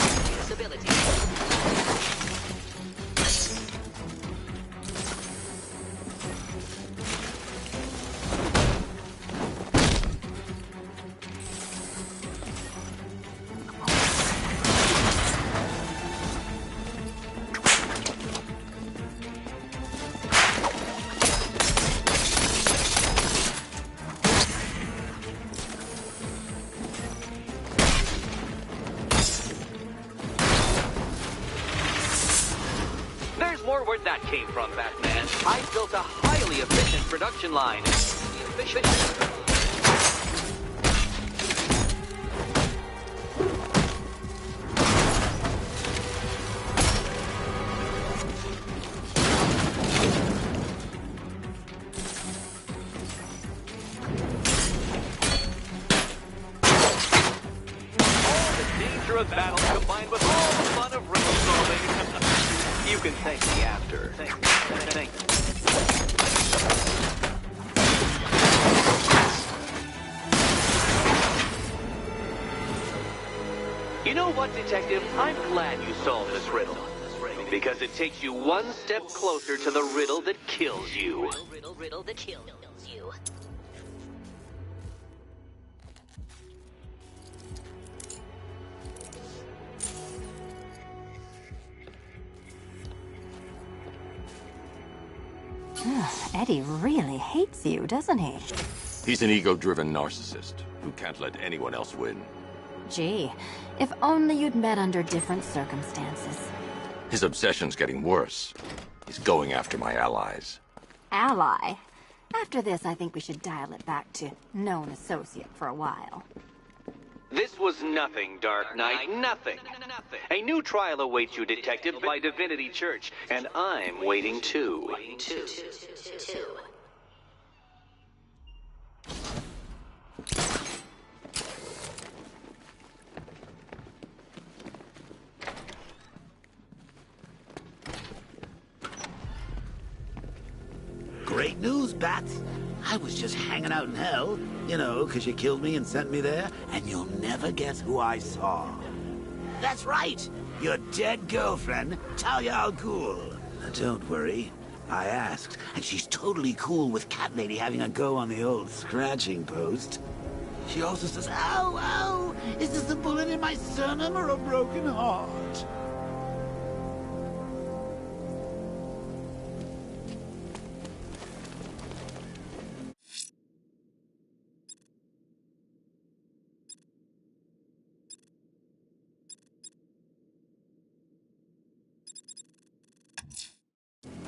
More where that came from, Batman. I built a highly efficient production line. All the danger of battle combined with all the fun of riddle solving. You can thank me after. Thank you. You know what, Detective? I'm glad you solved this riddle. Because it takes you one step closer to the riddle that kills you. Riddle that kills you. Eddie really hates you, doesn't he? He's an ego-driven narcissist who can't let anyone else win. Gee, if only you'd met under different circumstances. His obsession's getting worse. He's going after my allies. Ally? After this, I think we should dial it back to known associate for a while. This was nothing, Dark Knight, nothing. A new trial awaits you, Detective, by Divinity Church, and I'm waiting too. Great news, Bats. I was just hanging out in hell, you know, because you killed me and sent me there, and you'll never guess who I saw. That's right, your dead girlfriend, Talia al Ghul. Now, don't worry, I asked, and she's totally cool with Cat Lady having a go on the old scratching post. She also says, ow, ow, is this a bullet in my sternum or a broken heart?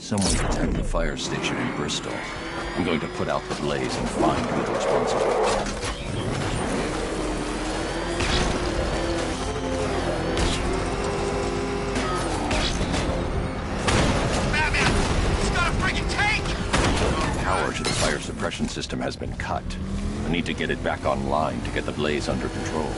Someone attacked the fire station in Bristol. I'm going to put out the blaze and find who's responsible. Power to the fire suppression system has been cut. I need to get it back online to get the blaze under control.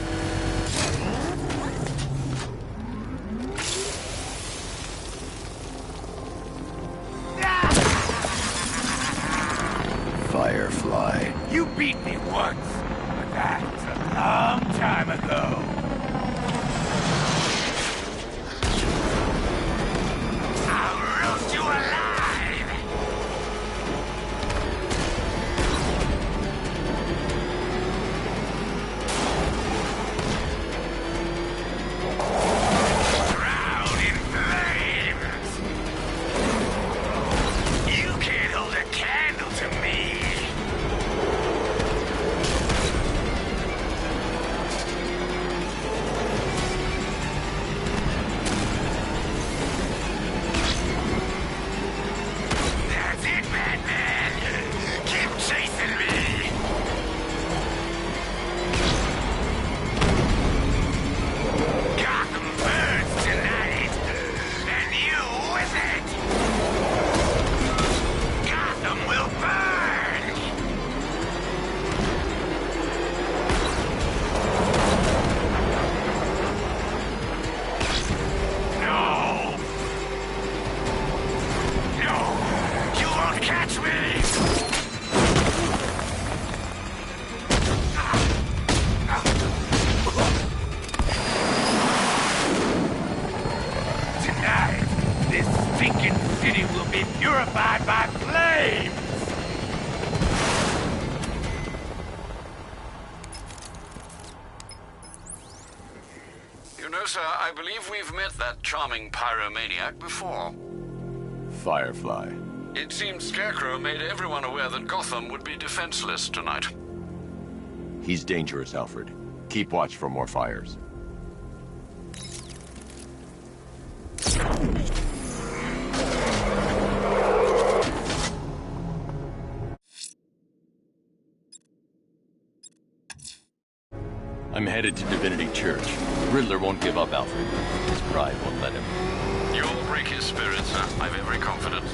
Firefly. You beat me once, but that's a long time ago. I'll roast you alive! Drown in flames! You can't hold a candle to me! city will be purified by flames! You know, sir, I believe we've met that charming pyromaniac before. Firefly. It seems Scarecrow made everyone aware that Gotham would be defenseless tonight. He's dangerous, Alfred. Keep watch for more fires. I'm headed to Divinity Church. Riddler won't give up, Alfred. His pride won't let him. You'll break his spirit, sir. I've every confidence.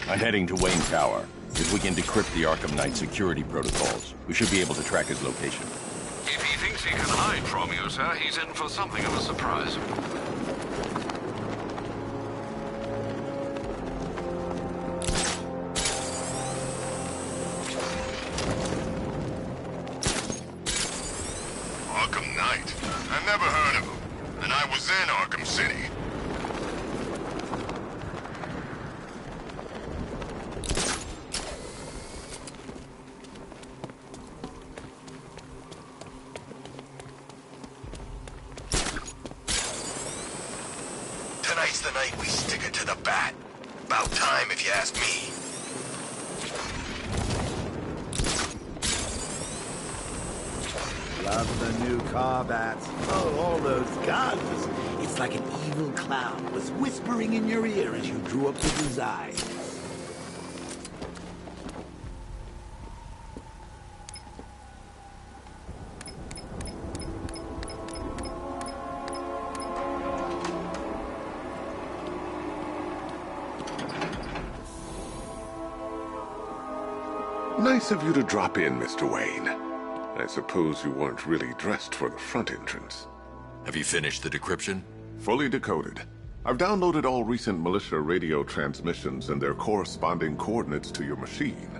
I'm heading to Wayne Tower. If we can decrypt the Arkham Knight security protocols, we should be able to track his location. If he thinks he can hide from you, sir, he's in for something of a surprise. Arkham Knight? I never heard of him. And I was in Arkham City. Tonight's the night we stick it to the bat. About time, if you ask me. Love the new car bats. Oh, all those guns. It's like an evil clown was whispering in your ear as you drew up to design. Nice of you to drop in, Mr. Wayne. I suppose you weren't really dressed for the front entrance. Have you finished the decryption? Fully decoded. I've downloaded all recent militia radio transmissions and their corresponding coordinates to your machine.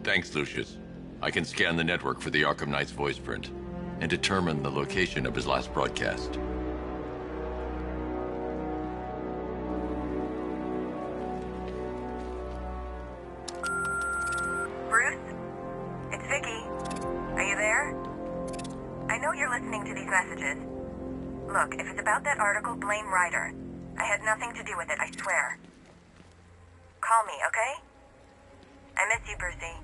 Thanks, Lucius. I can scan the network for the Arkham Knight's voice print and determine the location of his last broadcast. Look, if it's about that article, blame Ryder. I had nothing to do with it, I swear. Call me, okay? I miss you, Brucey.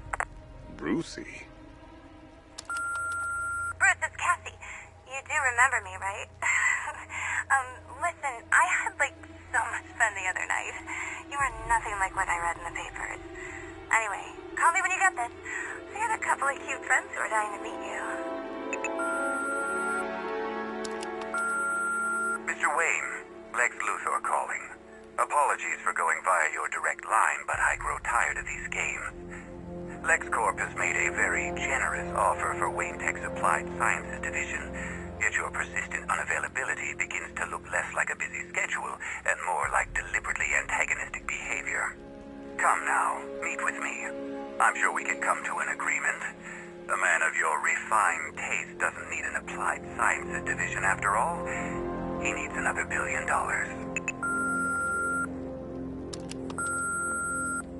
Brucey? Bruce, it's Cassie. You do remember me, right? Listen, I had, so much fun the other night. You were nothing like what I read in the papers. Anyway, call me when you get this. I got a couple of cute friends who are dying to meet you. Mr. Wayne, Lex Luthor calling. Apologies for going via your direct line, but I grow tired of these games. LexCorp has made a very generous offer for Wayne Tech's Applied Sciences Division, yet your persistent unavailability begins to look less like a busy schedule and more like deliberately antagonistic behavior. Come now, meet with me. I'm sure we can come to an agreement. A man of your refined taste doesn't need an Applied Sciences Division after all. He needs another $1 billion.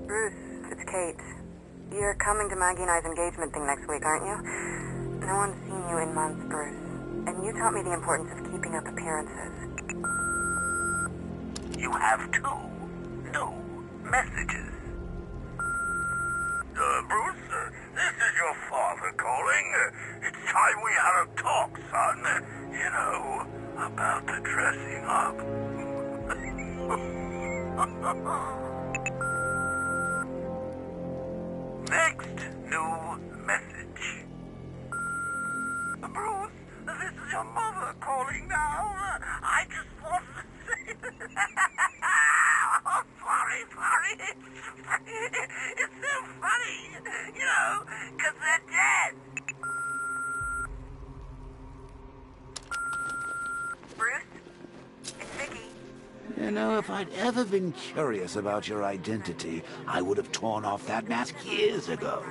Bruce, it's Kate. You're coming to Maggie and I's engagement thing next week, aren't you? No one's seen you in months, Bruce. And you taught me the importance of keeping up appearances. You have two new messages. Bruce, this is your father calling. It's time we had a talk, son. You know, about the dressing up. Next, new message. Bruce, this is your mother calling now. I just wanted to say... Oh, sorry. It's so funny, you know, because they're dead. Bruce? It's Vicky. You know, if I'd ever been curious about your identity, I would have torn off that mask years ago.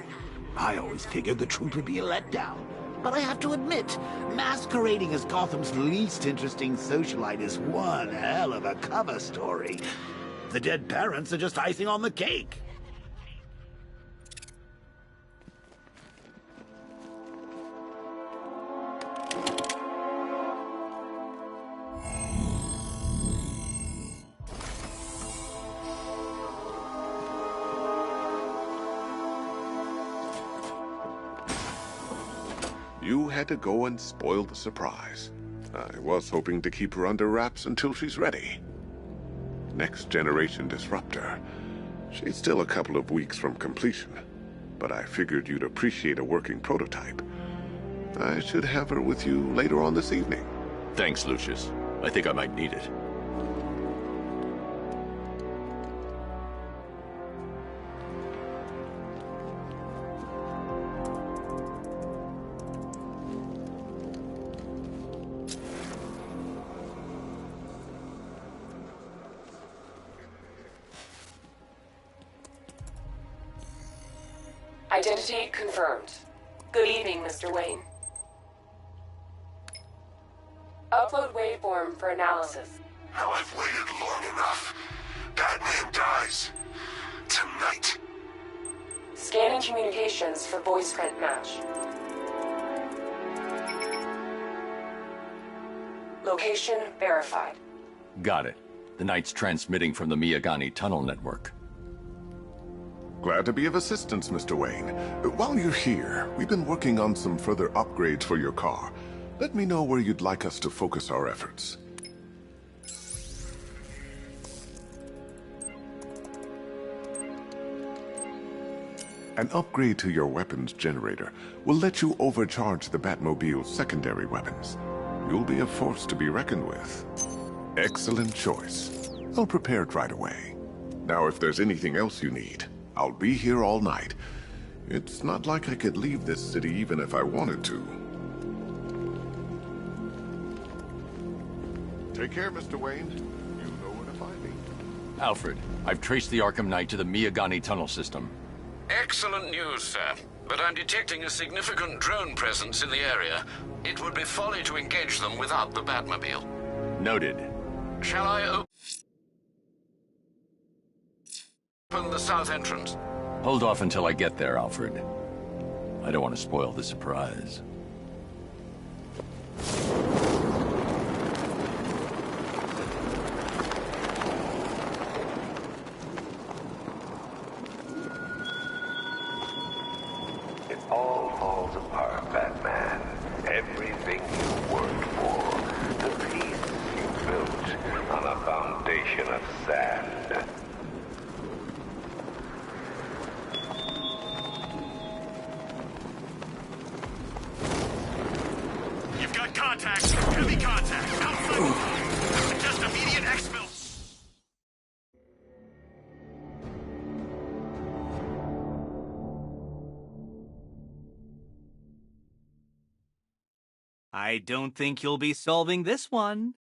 I always figured the truth would be a letdown. But I have to admit, masquerading as Gotham's least interesting socialite is one hell of a cover story. The dead parents are just icing on the cake. You had to go and spoil the surprise. I was hoping to keep her under wraps until she's ready. Next generation disruptor. She's still a couple of weeks from completion, but I figured you'd appreciate a working prototype. I should have her with you later on this evening. Thanks, Lucius. I think I might need it. Identity confirmed. Good evening, Mr. Wayne. Upload waveform for analysis. Now I've waited long enough. Batman dies. Tonight. Scanning communications for voice print match. Location verified. Got it. The Knight's transmitting from the Miyagani tunnel network. Glad to be of assistance, Mr. Wayne. While you're here, we've been working on some further upgrades for your car. Let me know where you'd like us to focus our efforts. An upgrade to your weapons generator will let you overcharge the Batmobile's secondary weapons. You'll be a force to be reckoned with. Excellent choice. I'll prepare it right away. Now, if there's anything else you need, I'll be here all night. It's not like I could leave this city even if I wanted to. Take care, Mr. Wayne. You know where to find me. Alfred, I've traced the Arkham Knight to the Miyagani tunnel system. Excellent news, sir. But I'm detecting a significant drone presence in the area. It would be folly to engage them without the Batmobile. Noted. Shall I open the south entrance? Hold off until I get there, Alfred. I don't want to spoil the surprise. It all falls apart, Batman. Everything you worked for, the peace you built on a foundation of sand. You've got contact. Heavy contact. Outside. Suggest immediate exfil. I don't think you'll be solving this one.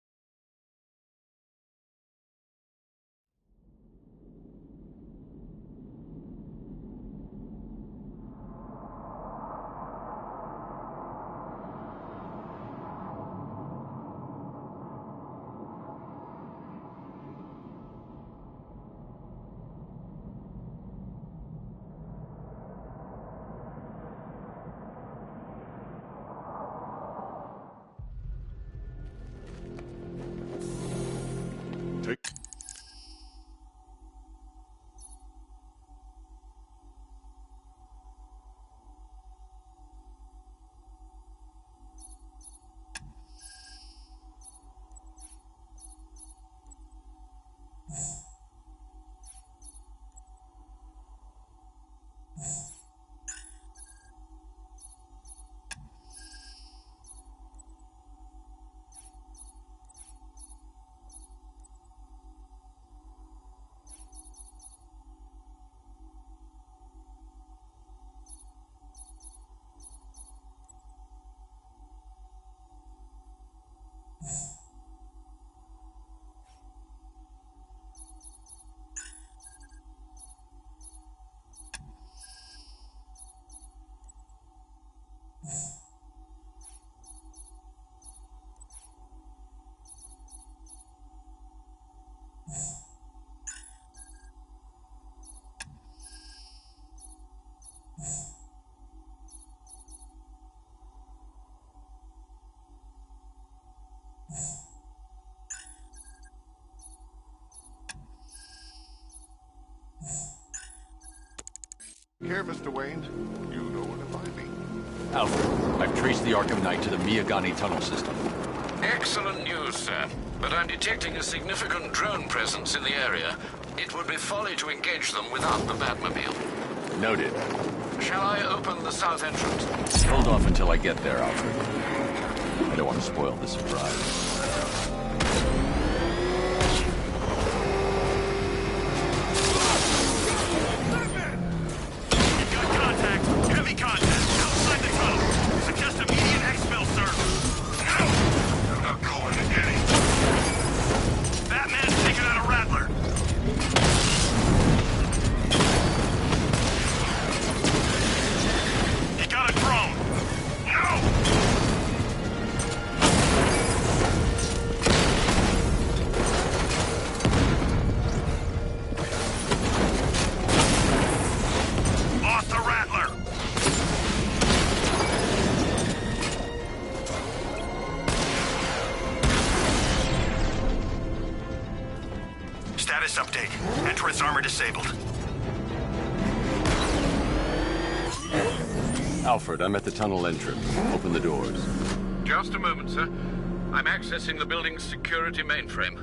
Here, Mr. Wayne. You know where to find me. Alfred, I've traced the Arkham Knight to the Miyagani tunnel system. Excellent news, sir. But I'm detecting a significant drone presence in the area. It would be folly to engage them without the Batmobile. Noted. Shall I open the south entrance? Hold off until I get there, Alfred. I don't want to spoil the surprise. Status update. Entrance armor disabled. Alfred, I'm at the tunnel entrance. Open the doors. Just a moment, sir. I'm accessing the building's security mainframe.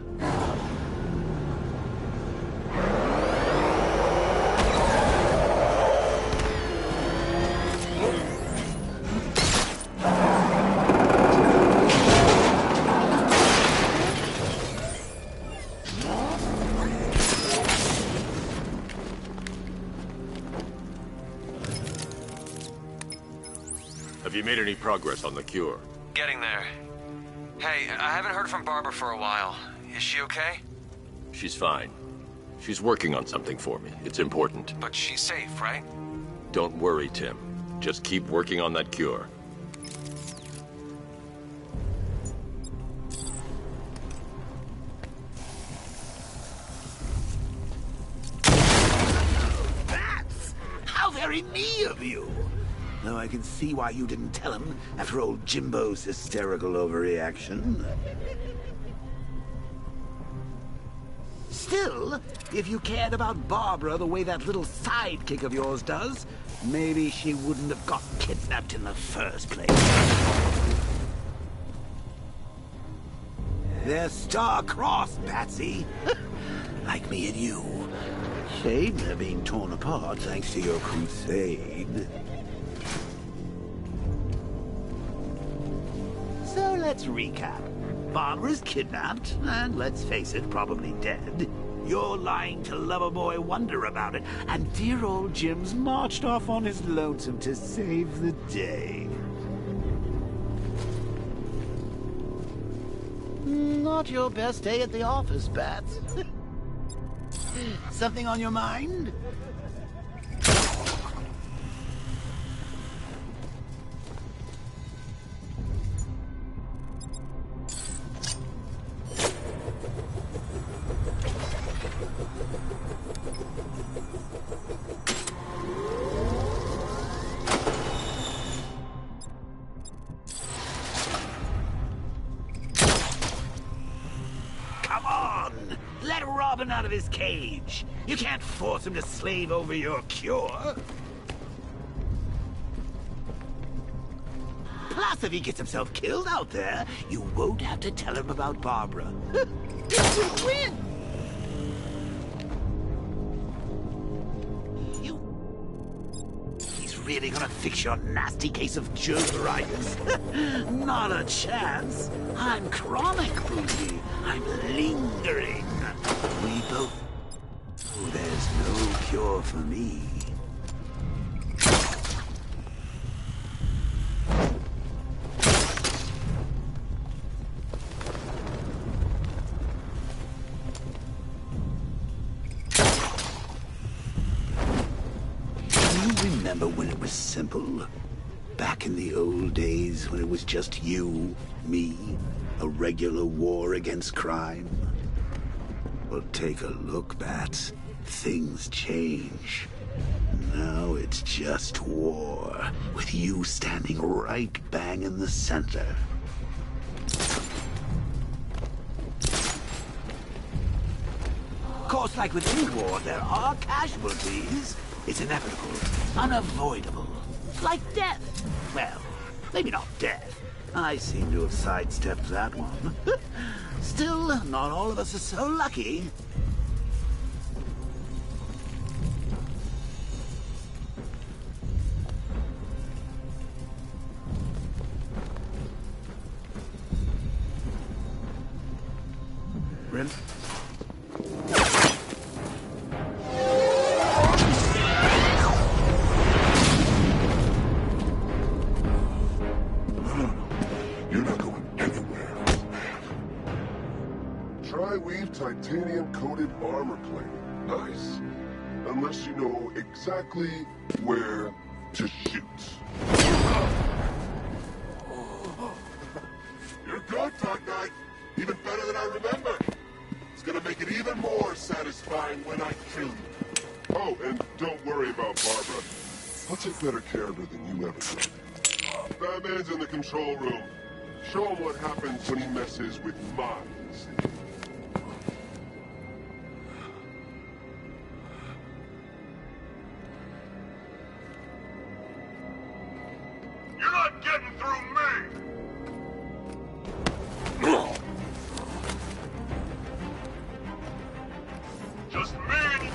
Have you made any progress on the cure? Getting there. Hey, I haven't heard from Barbara for a while. Is she okay? She's fine. She's working on something for me. It's important. But she's safe, right? Don't worry, Tim. Just keep working on that cure. That's how very me of you. Though I can see why you didn't tell him after old Jimbo's hysterical overreaction. Still, if you cared about Barbara the way that little sidekick of yours does, maybe she wouldn't have got kidnapped in the first place. They're star-crossed, Patsy. Like me and you. Shame they're being torn apart thanks to your crusade. So let's recap. Barbara's kidnapped, and let's face it, probably dead. You're lying to Loverboy Wonder about it, and dear old Jim's marched off on his lonesome to save the day. Not your best day at the office, Bats. Something on your mind? Out of his cage. You can't force him to slave over your cure. Plus, if he gets himself killed out there, you won't have to tell him about Barbara. It's a win! He's really gonna fix your nasty case of Joberitis? Not a chance. I'm chronic, Boozy. I'm lingering. We both... Oh, there's no cure for me. Do you remember when it was simple? Back in the old days when it was just you, me, a regular war against crime? Well, take a look, Bats. Things change. Now it's just war, with you standing right bang in the center. course, like with any war, there are casualties. It's inevitable, unavoidable. Like death. Well, maybe not death. I seem to have sidestepped that one. Still, not all of us are so lucky. Really? Titanium-coated armor plating. Nice. Unless you know exactly where to shoot. You're good, Dark Knight. Even better than I remember. It's gonna make it even more satisfying when I kill you. Oh, and don't worry about Barbara. I'll take better care of her than you ever did. Batman's in the control room. Show him what happens when he messes with minds. You're not getting through me! Just me and...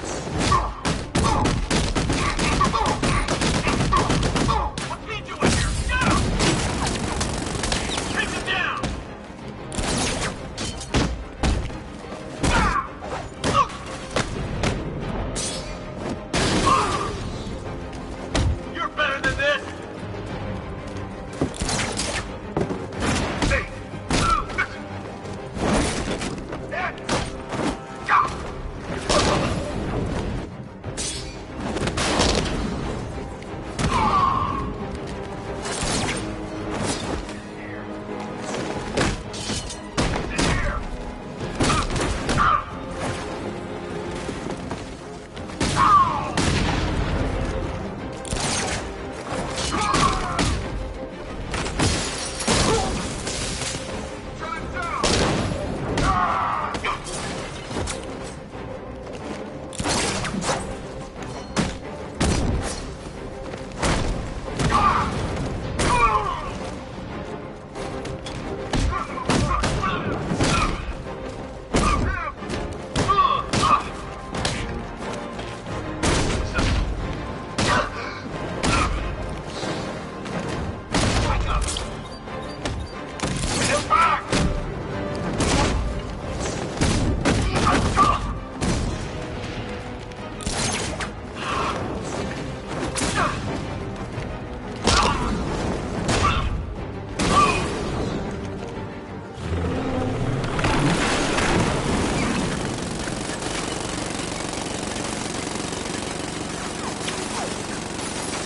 What's he doing here? Get him! Take him down! You're better than this!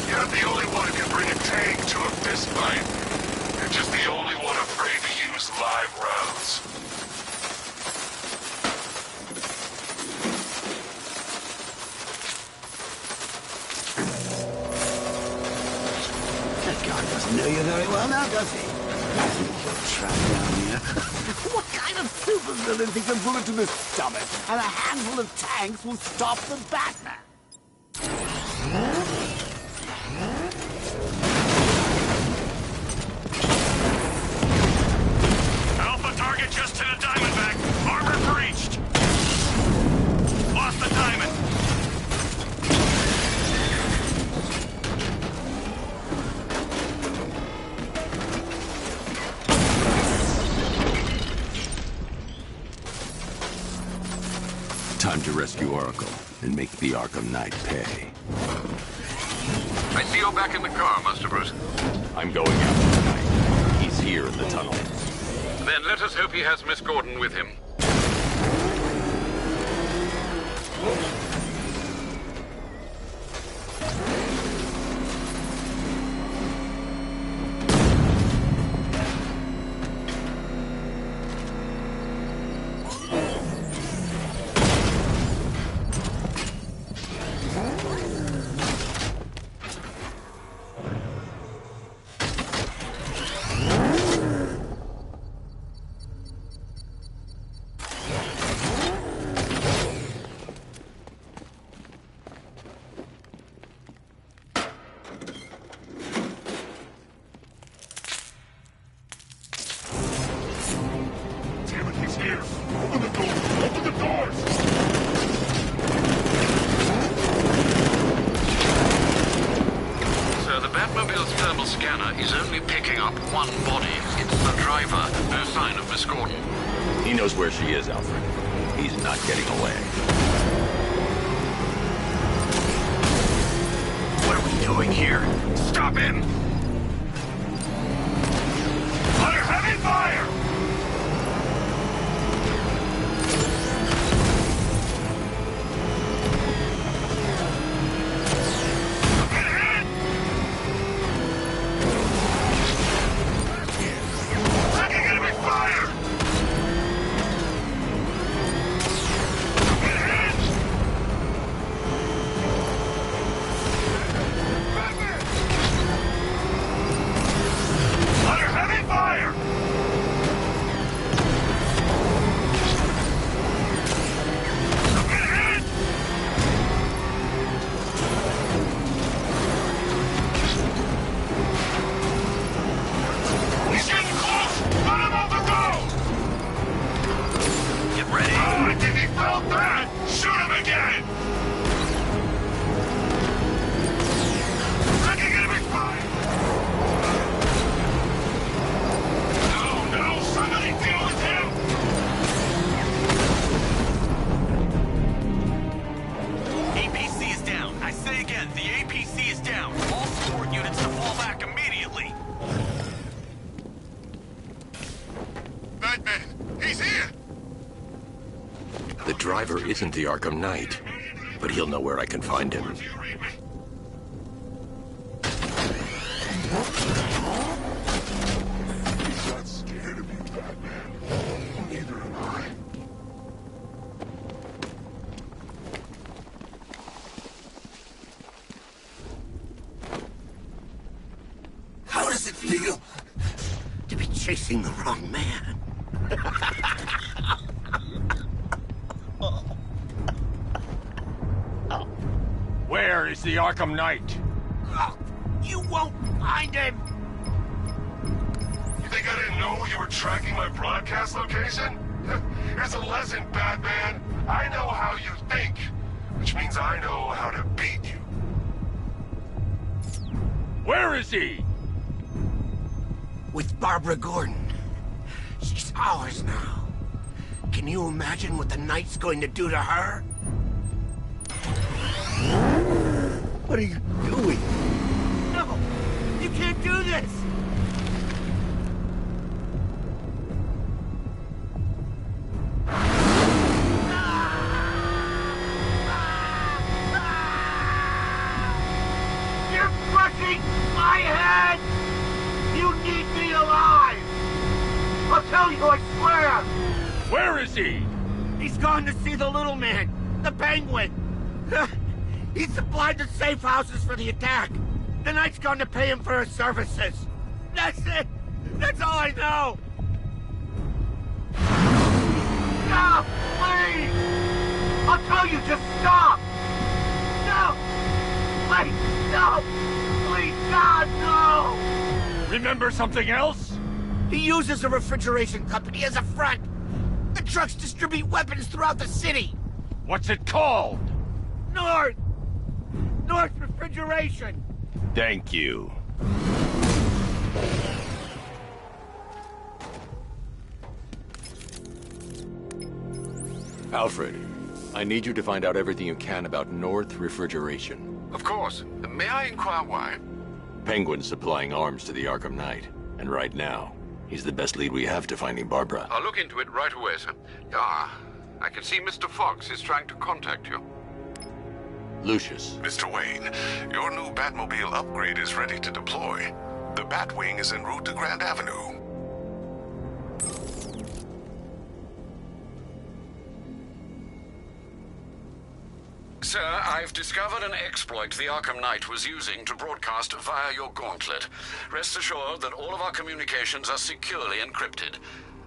You're the only one who can bring a tank to a fist fight. You're just the only one afraid to use live rounds. That guy doesn't know you very well now, does he? I think you're trapped down here. What kind of supervillain thinks a bullet to the stomach and a handful of tanks will stop the Batman? Alpha target just hit a Diamondback. Armor breached. Lost the Diamond. Time to rescue Oracle and make the Arkham Knight pay. I see you're back in the car, Master Bruce. I'm going after the Knight. He's here in the tunnel. Then let us hope he has Miss Gordon with him. is only picking up one body. It's the driver. No sign of Miss Gordon. He knows where she is, Alfred. He's not getting away. What are we doing here? Stop him! Under heavy fire! Isn't the Arkham Knight, but he'll know where I can find him. He's not scared of you, Batman. Neither am I. How does it feel to be chasing the wrong man? Where is the Arkham Knight? Oh, you won't find him! You think I didn't know you were tracking my broadcast location? Here's a lesson, Batman. I know how you think, which means I know how to beat you. Where is he? With Barbara Gordon. She's ours now. Can you imagine what the Knight's going to do to her? What are you doing? No! You can't do this! You're crushing my head! You need me alive! I'll tell you, I swear! Where is he? He's gone to see the little man, the Penguin. He supplied the safe houses for the attack. The Knight's gone to pay him for his services. That's it. That's all I know. Stop, please! I'll tell you, just stop! No! Wait, no! Please, God, no! Remember something else? He uses a refrigeration company as a front. The trucks distribute weapons throughout the city. What's it called? North Refrigeration. Thank you. Alfred, I need you to find out everything you can about North Refrigeration. Of course. May I inquire why? Penguin's supplying arms to the Arkham Knight, and right now, he's the best lead we have to finding Barbara. I'll look into it right away, sir. Ah, I can see Mr. Fox is trying to contact you. Lucius. Mr. Wayne, your new Batmobile upgrade is ready to deploy. The Batwing is en route to Grand Avenue. Sir, I've discovered an exploit the Arkham Knight was using to broadcast via your gauntlet. Rest assured that all of our communications are securely encrypted.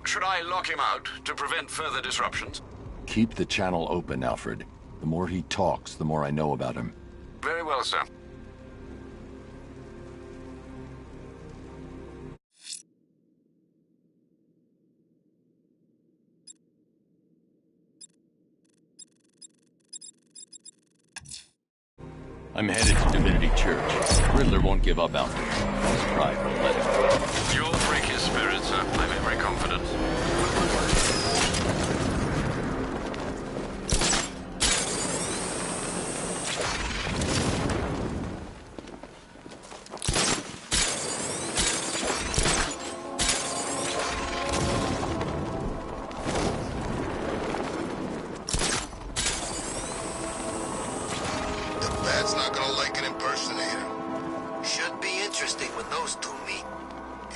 Should I lock him out to prevent further disruptions? Keep the channel open, Alfred. The more he talks, the more I know about him. Very well, sir. I'm headed to Divinity Church. Riddler won't give up, Alfred. pride will let him. You'll break his spirit, sir. I'm very confident. Bat's not gonna like an impersonator. Should be interesting when those two meet.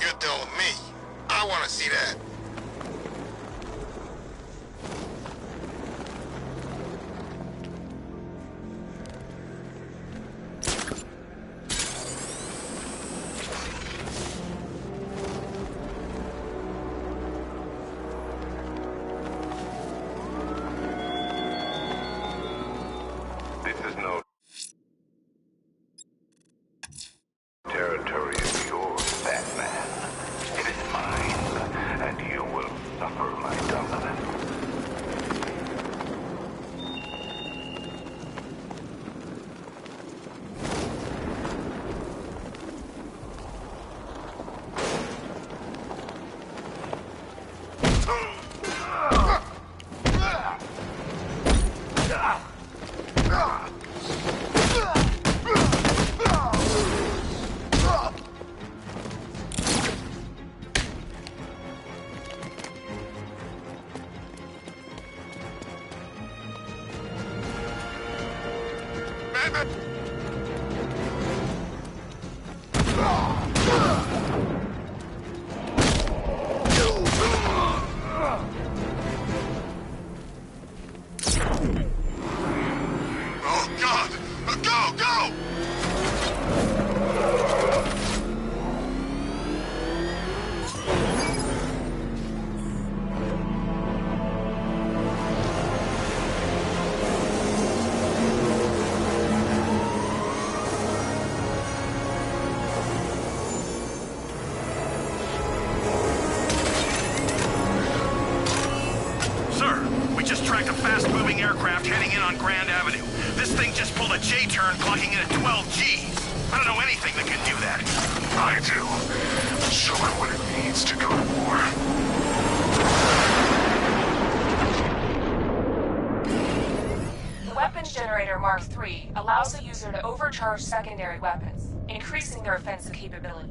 You're telling me. I wanna see that. This is no territory of yours, Batman. It is mine, and you will suffer my dominance. Oh, God! Go, go! Sir, we just tracked a fast-moving aircraft heading in on Grand Avenue. This thing just pulled a J-turn, clocking in at 12 Gs. I don't know anything that can do that. I do. Show it what it needs to go to war. The weapons generator Mark III allows the user to overcharge secondary weapons, increasing their offensive capability.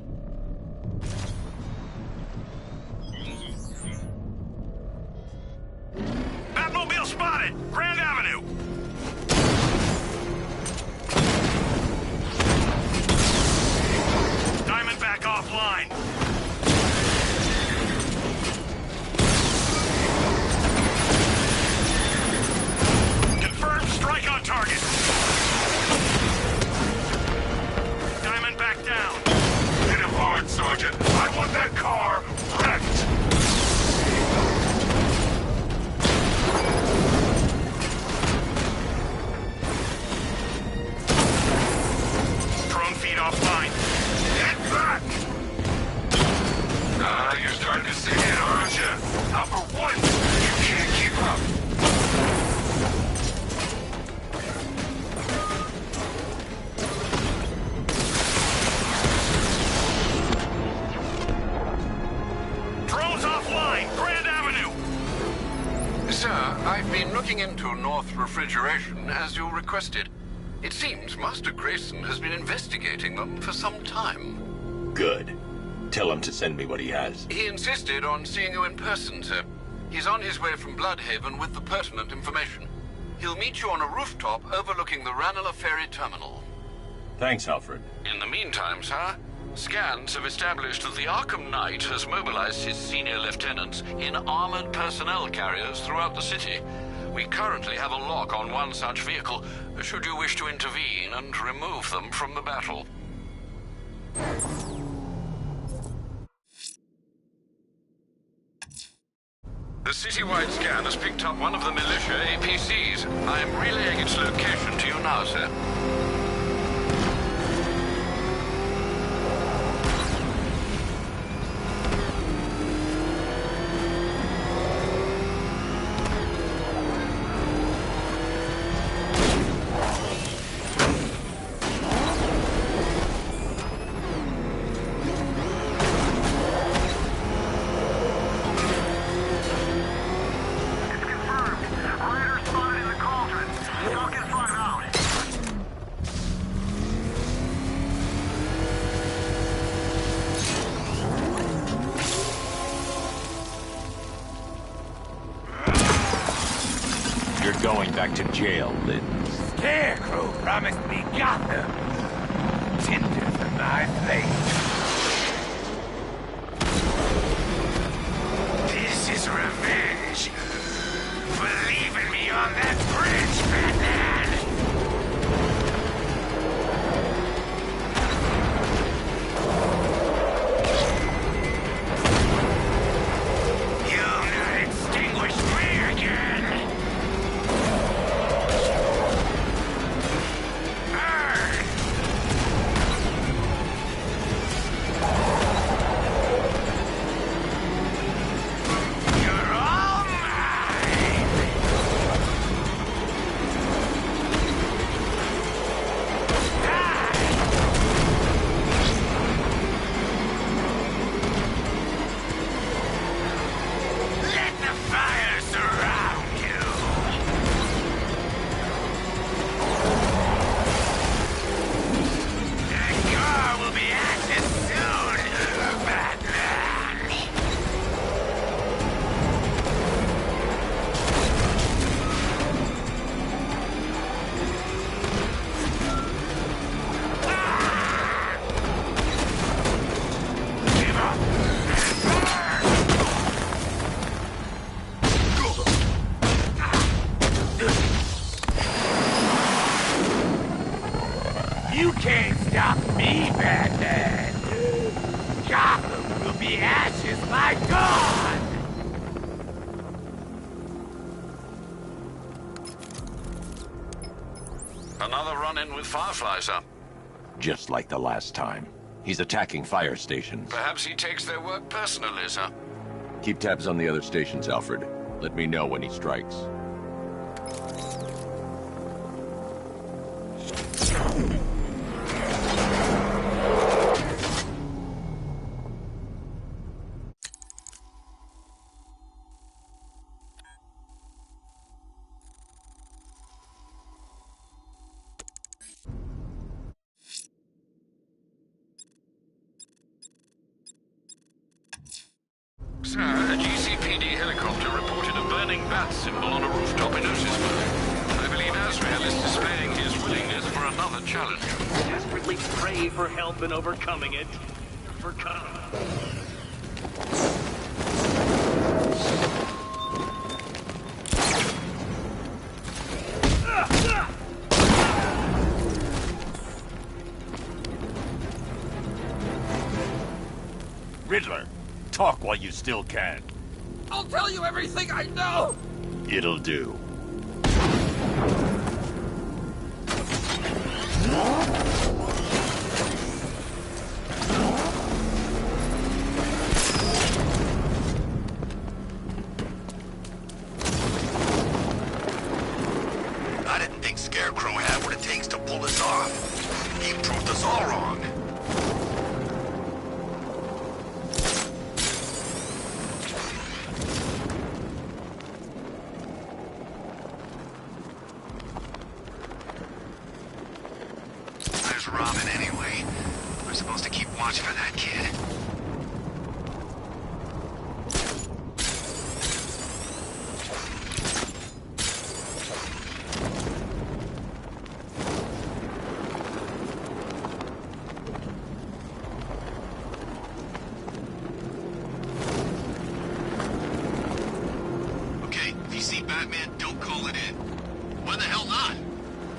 Batmobile spotted! Grand Avenue! Diamondback offline. Confirmed strike on target. Diamondback down. Hit him hard, Sergeant. I want that car wrecked. Drone feed offline. Get back! You're starting to see it, aren't you? Now for once, you can't keep up. Drones offline. Grand Avenue. Sir, I've been looking into North Refrigeration as you requested. It seems Master Grayson has been investigating them for some time. Good. Tell him to send me what he has. He insisted on seeing you in person, sir. He's on his way from Bloodhaven with the pertinent information. He'll meet you on a rooftop overlooking the Ranelagh Ferry Terminal. Thanks, Alfred. In the meantime, sir, scans have established that the Arkham Knight has mobilized his senior lieutenants in armored personnel carriers throughout the city. We currently have a lock on one such vehicle, should you wish to intervene and remove them from the battle. The citywide scan has picked up one of the militia APCs. I am relaying its location to you now, sir. back to jail, Lynn. Scarecrow promised me Gotham. Tinder for my flame. This is revenge for leaving me on that bridge, Batman! You'll not extinguish me again! Burn! You're all mine! Let the fire surround you! That car will be ashes soon, Batman! Give up and burn! You can't stop me, Batman! Gotham will be ashes by dawn! Another run-in with Firefly, sir. Just like the last time. He's attacking fire stations. Perhaps he takes their work personally, sir. Keep tabs on the other stations, Alfred. Let me know when he strikes. Sir, a GCPD helicopter reported a burning bat symbol on a rooftop in Otisburg. I believe Azrael is displaying his willingness for another challenge. Desperately pray for help in overcoming it. Riddler, talk while you still can. I'll tell you everything I know! It'll do. I didn't think Scarecrow had what it takes to pull this off. He proved us all wrong. There's Robin anyway. We're supposed to keep watch for that kid. Okay, if you see Batman, don't call it in. Why the hell not?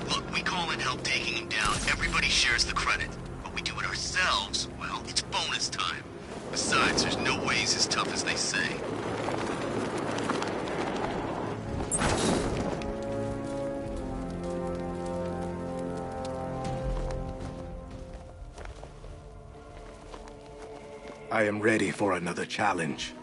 Look, we call in help taking him down. Everybody shares the credit. But we do it ourselves, well, it's bonus time. Besides, there's no way he's as tough as they say. I am ready for another challenge.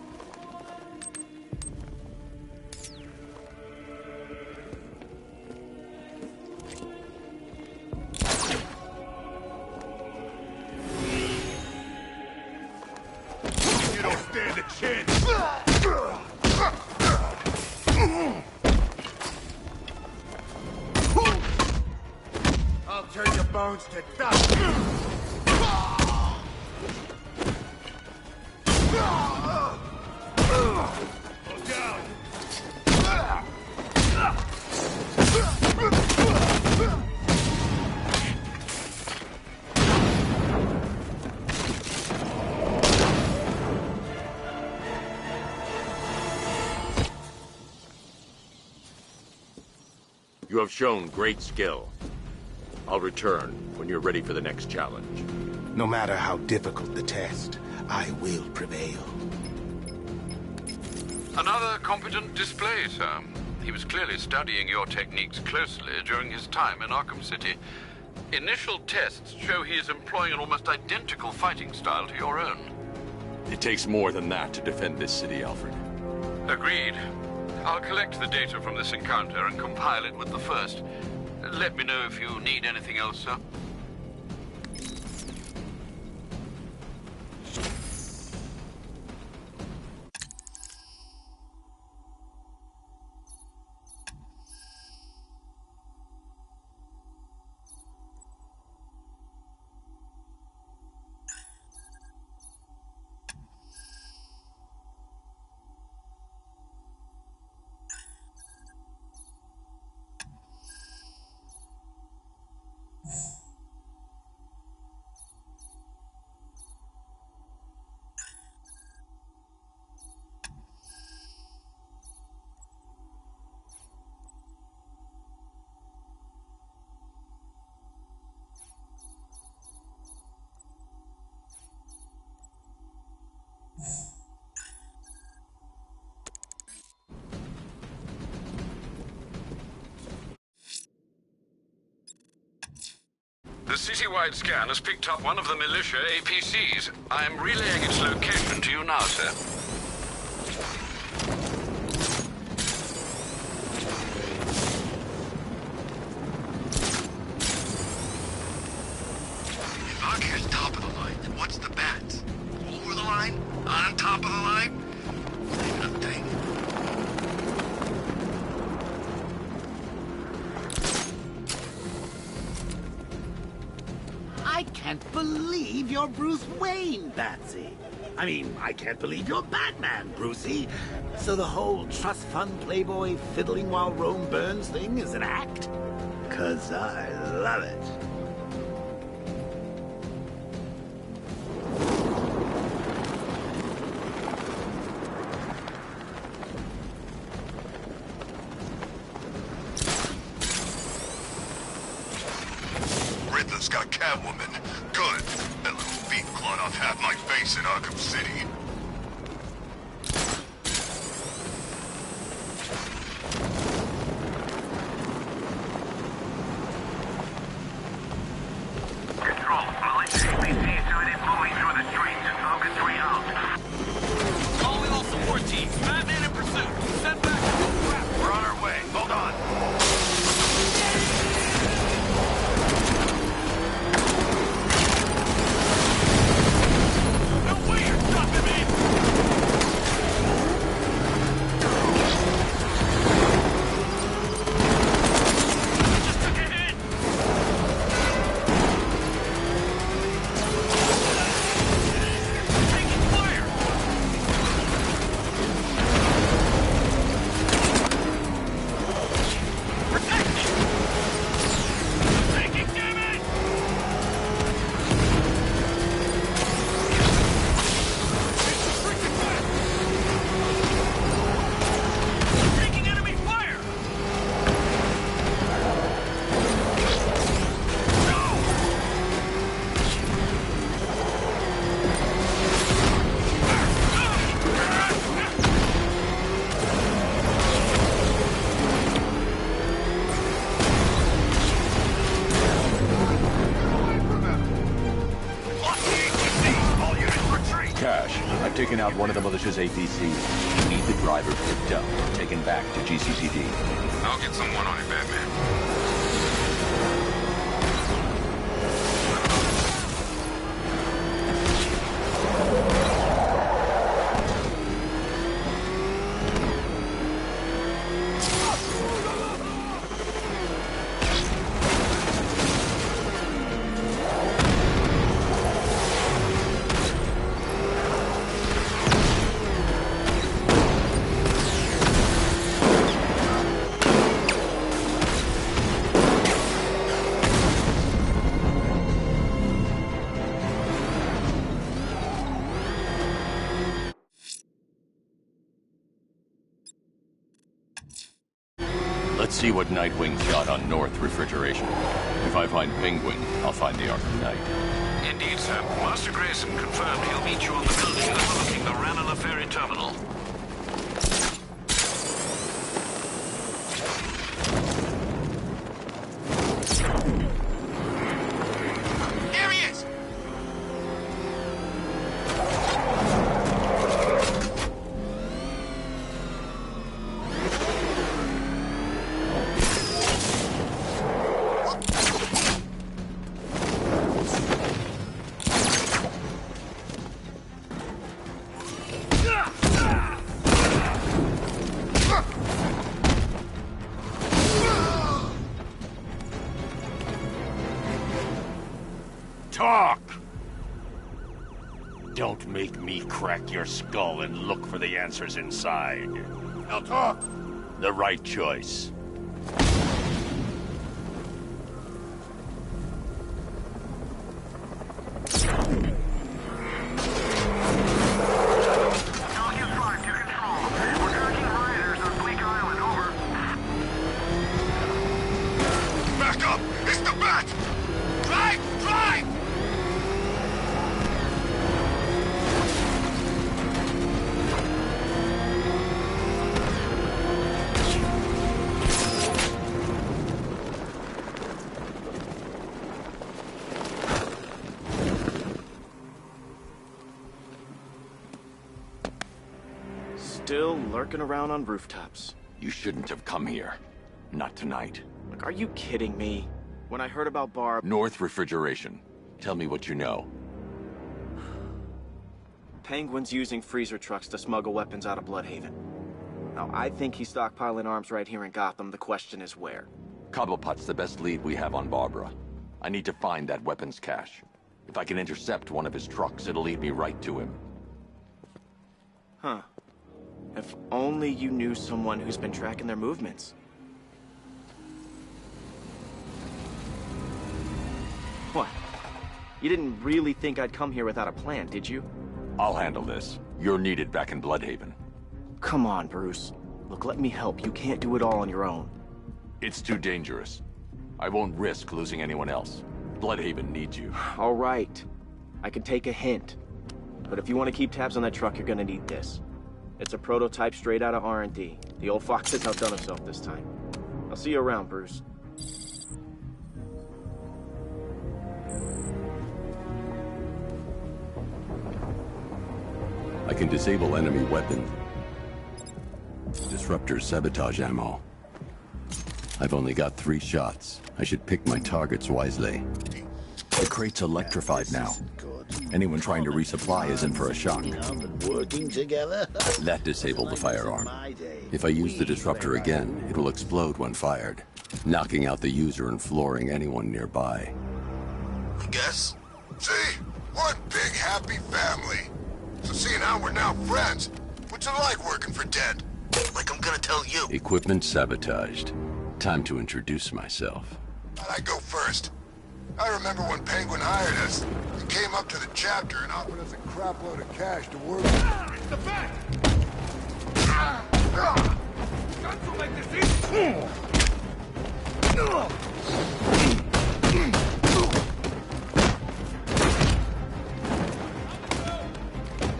You don't stand a chance! I'll turn your bones to dust! Look out! have shown great skill. I'll return when you're ready for the next challenge. No matter how difficult the test, I will prevail. Another competent display, sir. He was clearly studying your techniques closely during his time in Arkham City. Initial tests show he is employing an almost identical fighting style to your own. It takes more than that to defend this city, Alfred. Agreed. I'll collect the data from this encounter and compile it with the first. Let me know if you need anything else, sir. The citywide scan has picked up one of the militia APCs. I am relaying its location to you now, sir. If Arkham's top of the line, then what's the bats? Over the line? On top of the line? Not even a thing. I can't believe you're Bruce Wayne, Batsy. I mean, I can't believe you're Batman, Brucey. So the whole trust fund playboy fiddling while Rome burns thing is an act? 'Cause I love it. Riddler's got Catwoman. Good. That little thief clawed off half my face in Arkham City. Control, militia APCs started moving through the streets and focus 3 out. Calling all support teams. Batman in pursuit. Send back. We're on our way. Hold on. No way you're stopping me! Just took a hit! Taking fire! Protect me! Taking damage! Taking enemy fire! Cash, I've taken out one of the militia's APCs. Need the driver picked up, taken back to GCPD. I'll get someone on it, Batman. Let's see what Nightwing's got on North Refrigeration. If I find Penguin, I'll find the Arkham Knight. Indeed, sir. Master Grayson confirmed he'll meet you on the building overlooking the Ranelagh Ferry Terminal. There he is! Talk! Don't make me crack your skull and look for the answers inside. Now talk! The right choice. Back up! It's the bat! Drive! Drive! Still lurking around on rooftops. You shouldn't have come here. Not tonight. Like, are you kidding me? When I heard about Barb... North Refrigeration. Tell me what you know. Penguin's using freezer trucks to smuggle weapons out of Bloodhaven. Now, I think he's stockpiling arms right here in Gotham. The question is where. Cobblepot's the best lead we have on Barbara. I need to find that weapons cache. If I can intercept one of his trucks, it'll lead me right to him. Huh. If only you knew someone who's been tracking their movements. What? You didn't really think I'd come here without a plan, did you? I'll handle this. You're needed back in Bloodhaven. Come on, Bruce. Look, let me help. You can't do it all on your own. It's too dangerous. I won't risk losing anyone else. Bloodhaven needs you. All right. I can take a hint. But if you want to keep tabs on that truck, you're gonna need this. It's a prototype straight out of R&D. The old fox has outdone himself this time. I'll see you around, Bruce. I can disable enemy weapons. Disruptor sabotage ammo. I've only got 3 shots. I should pick my targets wisely. The crate's electrified now. Anyone trying to resupply is in for a shock. Working together? That disabled the firearm. If I use the disruptor again, it will explode when fired, knocking out the user and flooring anyone nearby. I guess. See? One big happy family. So seeing how we're now friends, what's it like working for Dead? Like I'm gonna tell you. Equipment sabotaged. Time to introduce myself. I go first. I remember when Penguin hired us. He came up to the chapter and offered us a crap load of cash to work with. It's the bat! Guns will make this easy!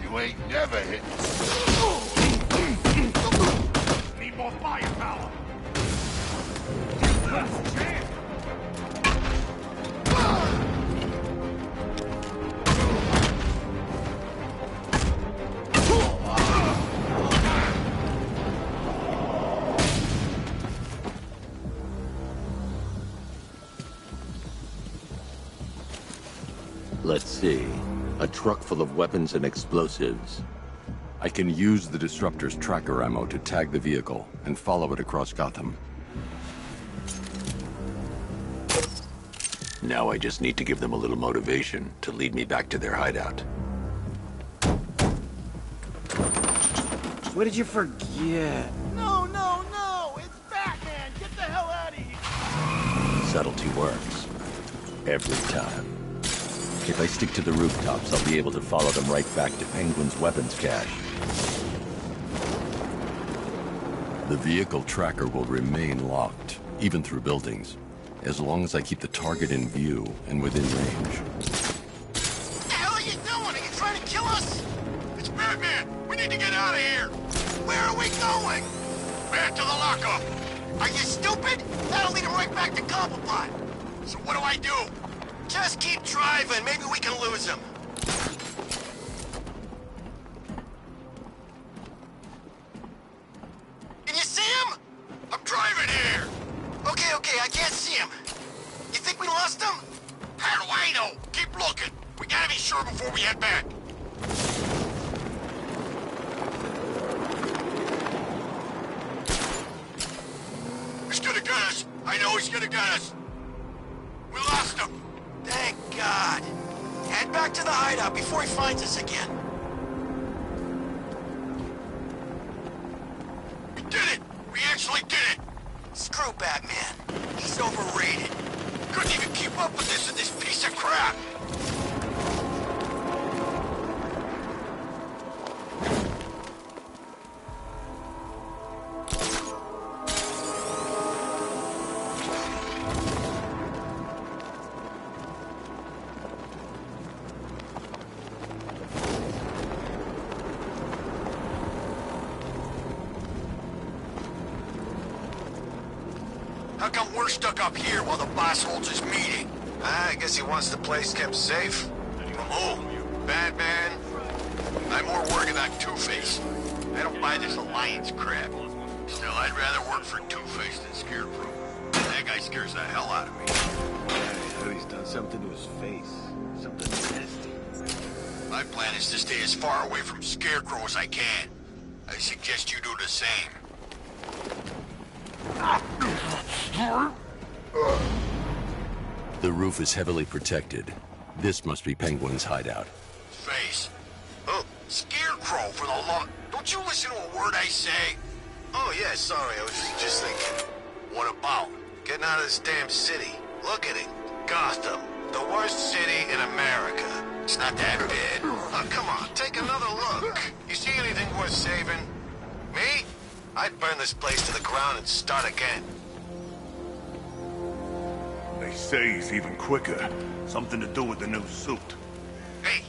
You ain't never hit me. Need more firepower. Last chance. Let's see. A truck full of weapons and explosives. I can use the disruptor's tracker ammo to tag the vehicle and follow it across Gotham. Now I just need to give them a little motivation to lead me back to their hideout. What did you forget? No, no, no! It's Batman! Get the hell out of here! Subtlety works. Every time. If I stick to the rooftops, I'll be able to follow them right back to Penguin's weapons cache. The vehicle tracker will remain locked, even through buildings, as long as I keep the target in view and within range. What the hell are you doing? Are you trying to kill us? It's Batman! We need to get out of here! Where are we going? Back to the lockup! Are you stupid? That'll lead him right back to Cobblepot! So what do I do? Just keep driving. Maybe we can lose him. Can you see him? I'm driving here. Okay, I can't see him. You think we lost him? How do I know? Keep looking. We gotta be sure before we head back. He's gonna get us. I know he's gonna get us. We lost him. Thank God. Head back to the hideout before he finds us again. We did it! We actually did it! Screw Batman. He's overrated. Couldn't even keep up with this in this piece of crap. How come we're stuck up here while the boss holds his meeting? I guess he wants the place kept safe. From who? Batman? I'm more worried about Two-Face. I don't buy this alliance crap. Still, I'd rather work for Two-Face than Scarecrow. That guy scares the hell out of me. I heard he's done something to his face. Something nasty. My plan is to stay as far away from Scarecrow as I can. I suggest you do the same. The roof is heavily protected. This must be Penguin's hideout. Face. Oh, Scarecrow for the love... Don't you listen to a word I say? Oh, yeah, sorry, I was just thinking. What about? Getting out of this damn city. Look at it. Gotham, the worst city in America. It's not that bad. Oh, come on, take another look. You see anything worth saving? Me? I'd burn this place to the ground and start again. They say he's even quicker. Something to do with the new suit. Hey!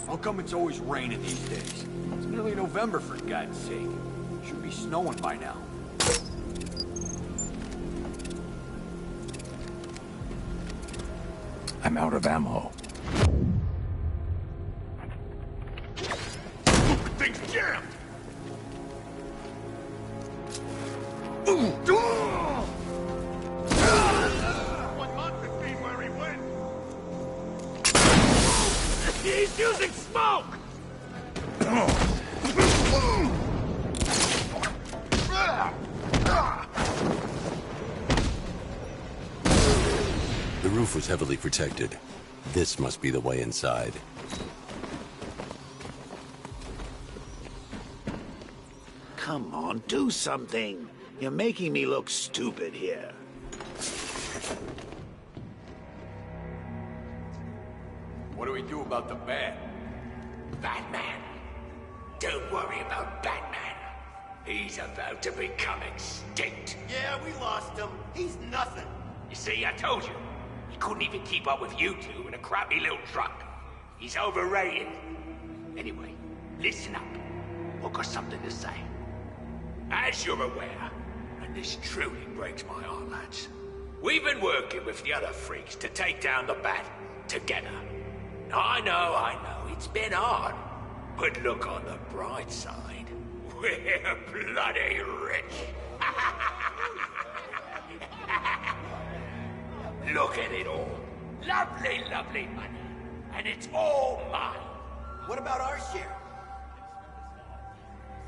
How come it's always raining these days? It's nearly November, for God's sake. Should be snowing by now. I'm out of ammo. Thing's jammed! One month has been where he went. He's using smoke! The roof was heavily protected. This must be the way inside. Come on, do something. You're making me look stupid here. What do we do about the bat? Batman. Don't worry about Batman. He's about to become extinct. Yeah, we lost him. He's nothing. You see, I told you. He couldn't even keep up with you two in a crappy little truck. He's overrated. Anyway, listen up. I've got something to say. As you're aware, and this truly breaks my heart, lads, we've been working with the other freaks to take down the Bat together. I know, it's been hard. But look on the bright side. We're bloody rich. Look at it all. Lovely, lovely money. And it's all mine. What about our share?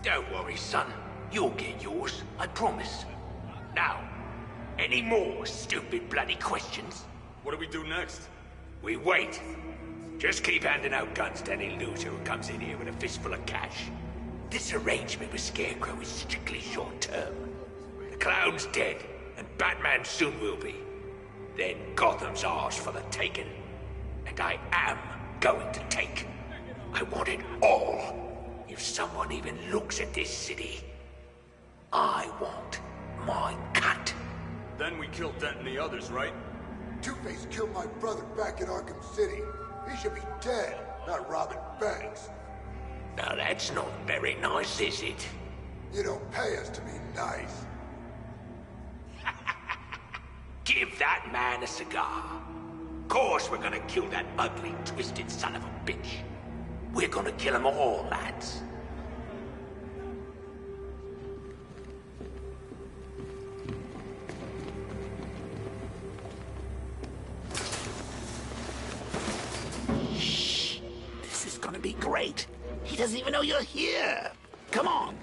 Don't worry, son. You'll get yours, I promise. Now, any more stupid bloody questions? What do we do next? We wait. Just keep handing out guns to any loser who comes in here with a fistful of cash. This arrangement with Scarecrow is strictly short-term. The Clown's dead, and Batman soon will be. Then Gotham's ours for the taking. And I am going to take. I want it all. If someone even looks at this city, I want my cut. Then we kill Dent and the others, right? Two-Face killed my brother back in Arkham City. He should be dead, not robbing banks. Now that's not very nice, is it? You don't pay us to be nice. Give that man a cigar. Of course we're gonna kill that ugly, twisted son of a bitch. We're gonna kill them all, lads. Shh. This is gonna be great. He doesn't even know you're here. Come on.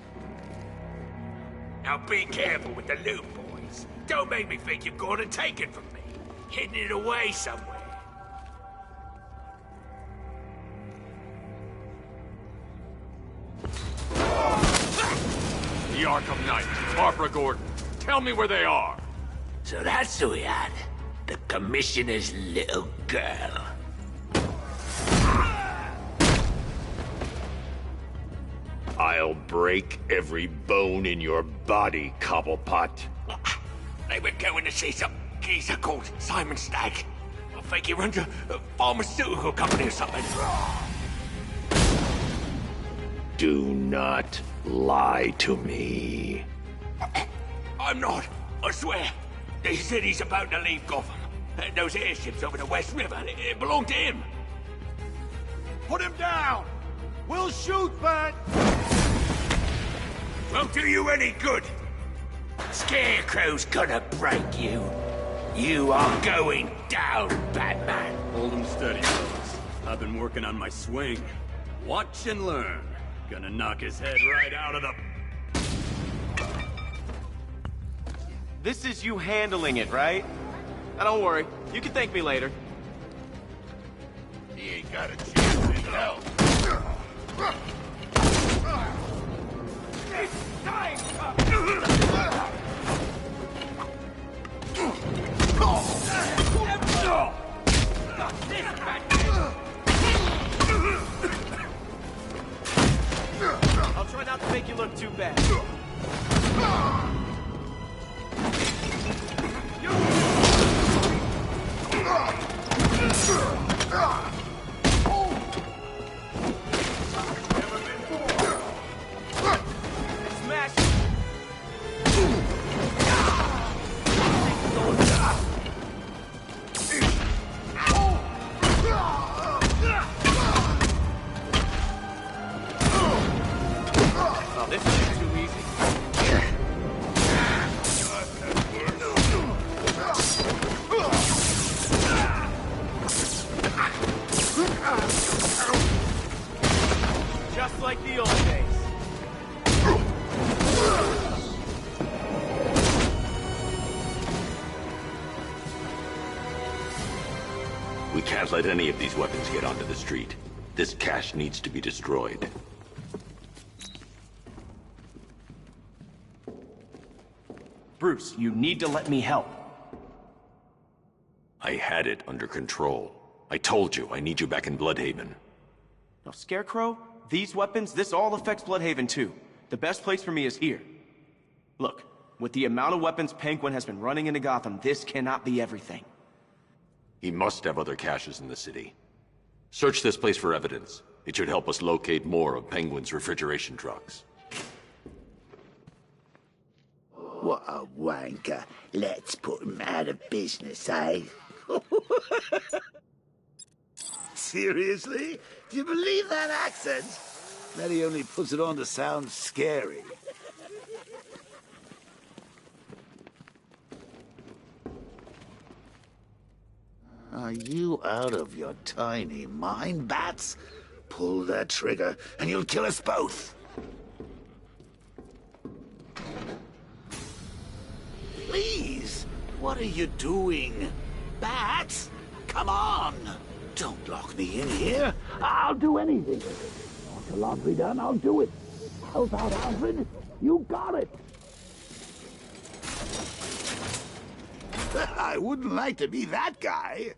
Now be careful with the loot, boys. Don't make me think you've gone and taken from me. Hidden it away somewhere. The Arkham Knight, Barbara Gordon. Tell me where they are. So that's who we had. The Commissioner's little girl. I'll break every bone in your body, Cobblepot. They were going to see some geezer called Simon Stagg. I think he runs a pharmaceutical company or something. Do not lie to me. I'm not. I swear. They said he's about to leave Gotham. Those airships over the West River, it belonged to him. Put him down! We'll shoot, Bat! Won't do you any good. Scarecrow's gonna break you. You are going down, Batman. Hold him steady, fellas. I've been working on my swing. Watch and learn. Gonna knock his head right out of the... This is you handling it, right? Now don't worry. You can thank me later. He ain't got a chance in hell. It's time! I'll try not to make you look too bad. Smash! Oh, this is too easy. Just like the old days. We can't let any of these weapons get onto the street. This cache needs to be destroyed. Bruce, you need to let me help. I had it under control. I told you, I need you back in Bloodhaven. Now, Scarecrow, these weapons, this all affects Bloodhaven too. The best place for me is here. Look, with the amount of weapons Penguin has been running into Gotham, this cannot be everything. He must have other caches in the city. Search this place for evidence. It should help us locate more of Penguin's refrigeration trucks. What a wanker. Let's put him out of business, eh? Seriously? Do you believe that accent? That he only puts it on to sound scary. Are you out of your tiny mind, Bats? Pull that trigger, and you'll kill us both. Please, what are you doing? Bats? Come on! Don't lock me in here. I'll do anything. Want the laundry done? I'll do it. Help out, Alfred. You got it. I wouldn't like to be that guy.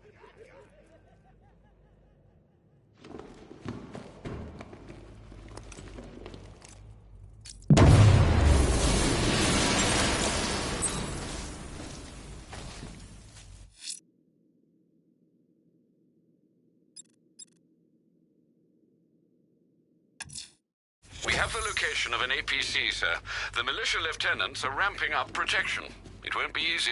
We have the location of an APC, sir. The militia lieutenants are ramping up protection. It won't be easy.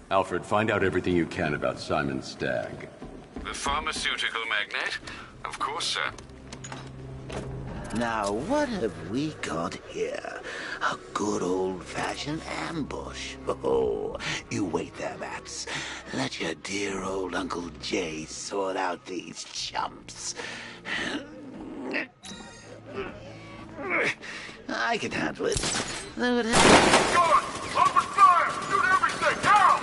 Alfred, find out everything you can about Simon Stagg. The pharmaceutical magnate? Of course, sir. Now, what have we got here? A good old-fashioned ambush. Oh, you wait there, Bats. Let your dear old Uncle Jay sort out these chumps. I can handle it. Go on! Open fire! Shoot everything! Now!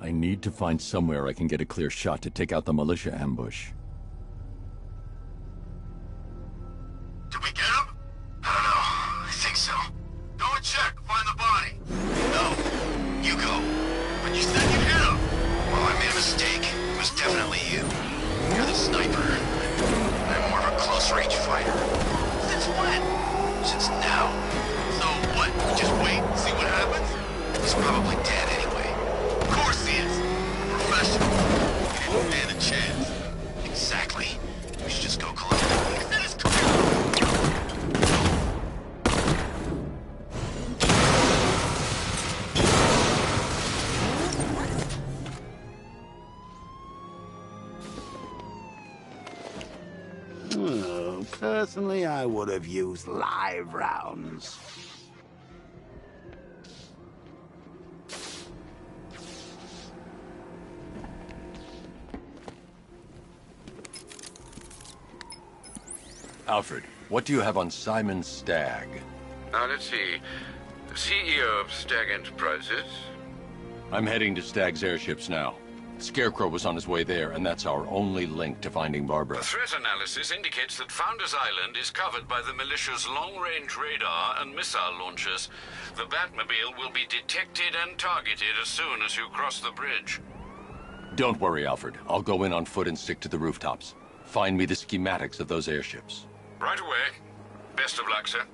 I need to find somewhere I can get a clear shot to take out the militia ambush. Did we get him? I don't know. I think so. Go and check. Find the body. No. You go. But you said you hit him. Well, I made a mistake. It was definitely you. You're the sniper. I'm more of a close-range fighter. Since when? Since now. So what? Just wait and see what happens? He's probably dead anyway. Of course he is. Professional. He didn't stand a chance. Exactly. We should just go collect him. He said it's Oh, personally, I would have used live rounds. Alfred, what do you have on Simon Stagg? Now, let's see. CEO of Stagg Enterprises. I'm heading to Stagg's airships now. Scarecrow was on his way there, and that's our only link to finding Barbara. The threat analysis indicates that Founders Island is covered by the militia's long-range radar and missile launchers. The Batmobile will be detected and targeted as soon as you cross the bridge. Don't worry, Alfred. I'll go in on foot and stick to the rooftops. Find me the schematics of those airships. Right away. Best of luck, sir.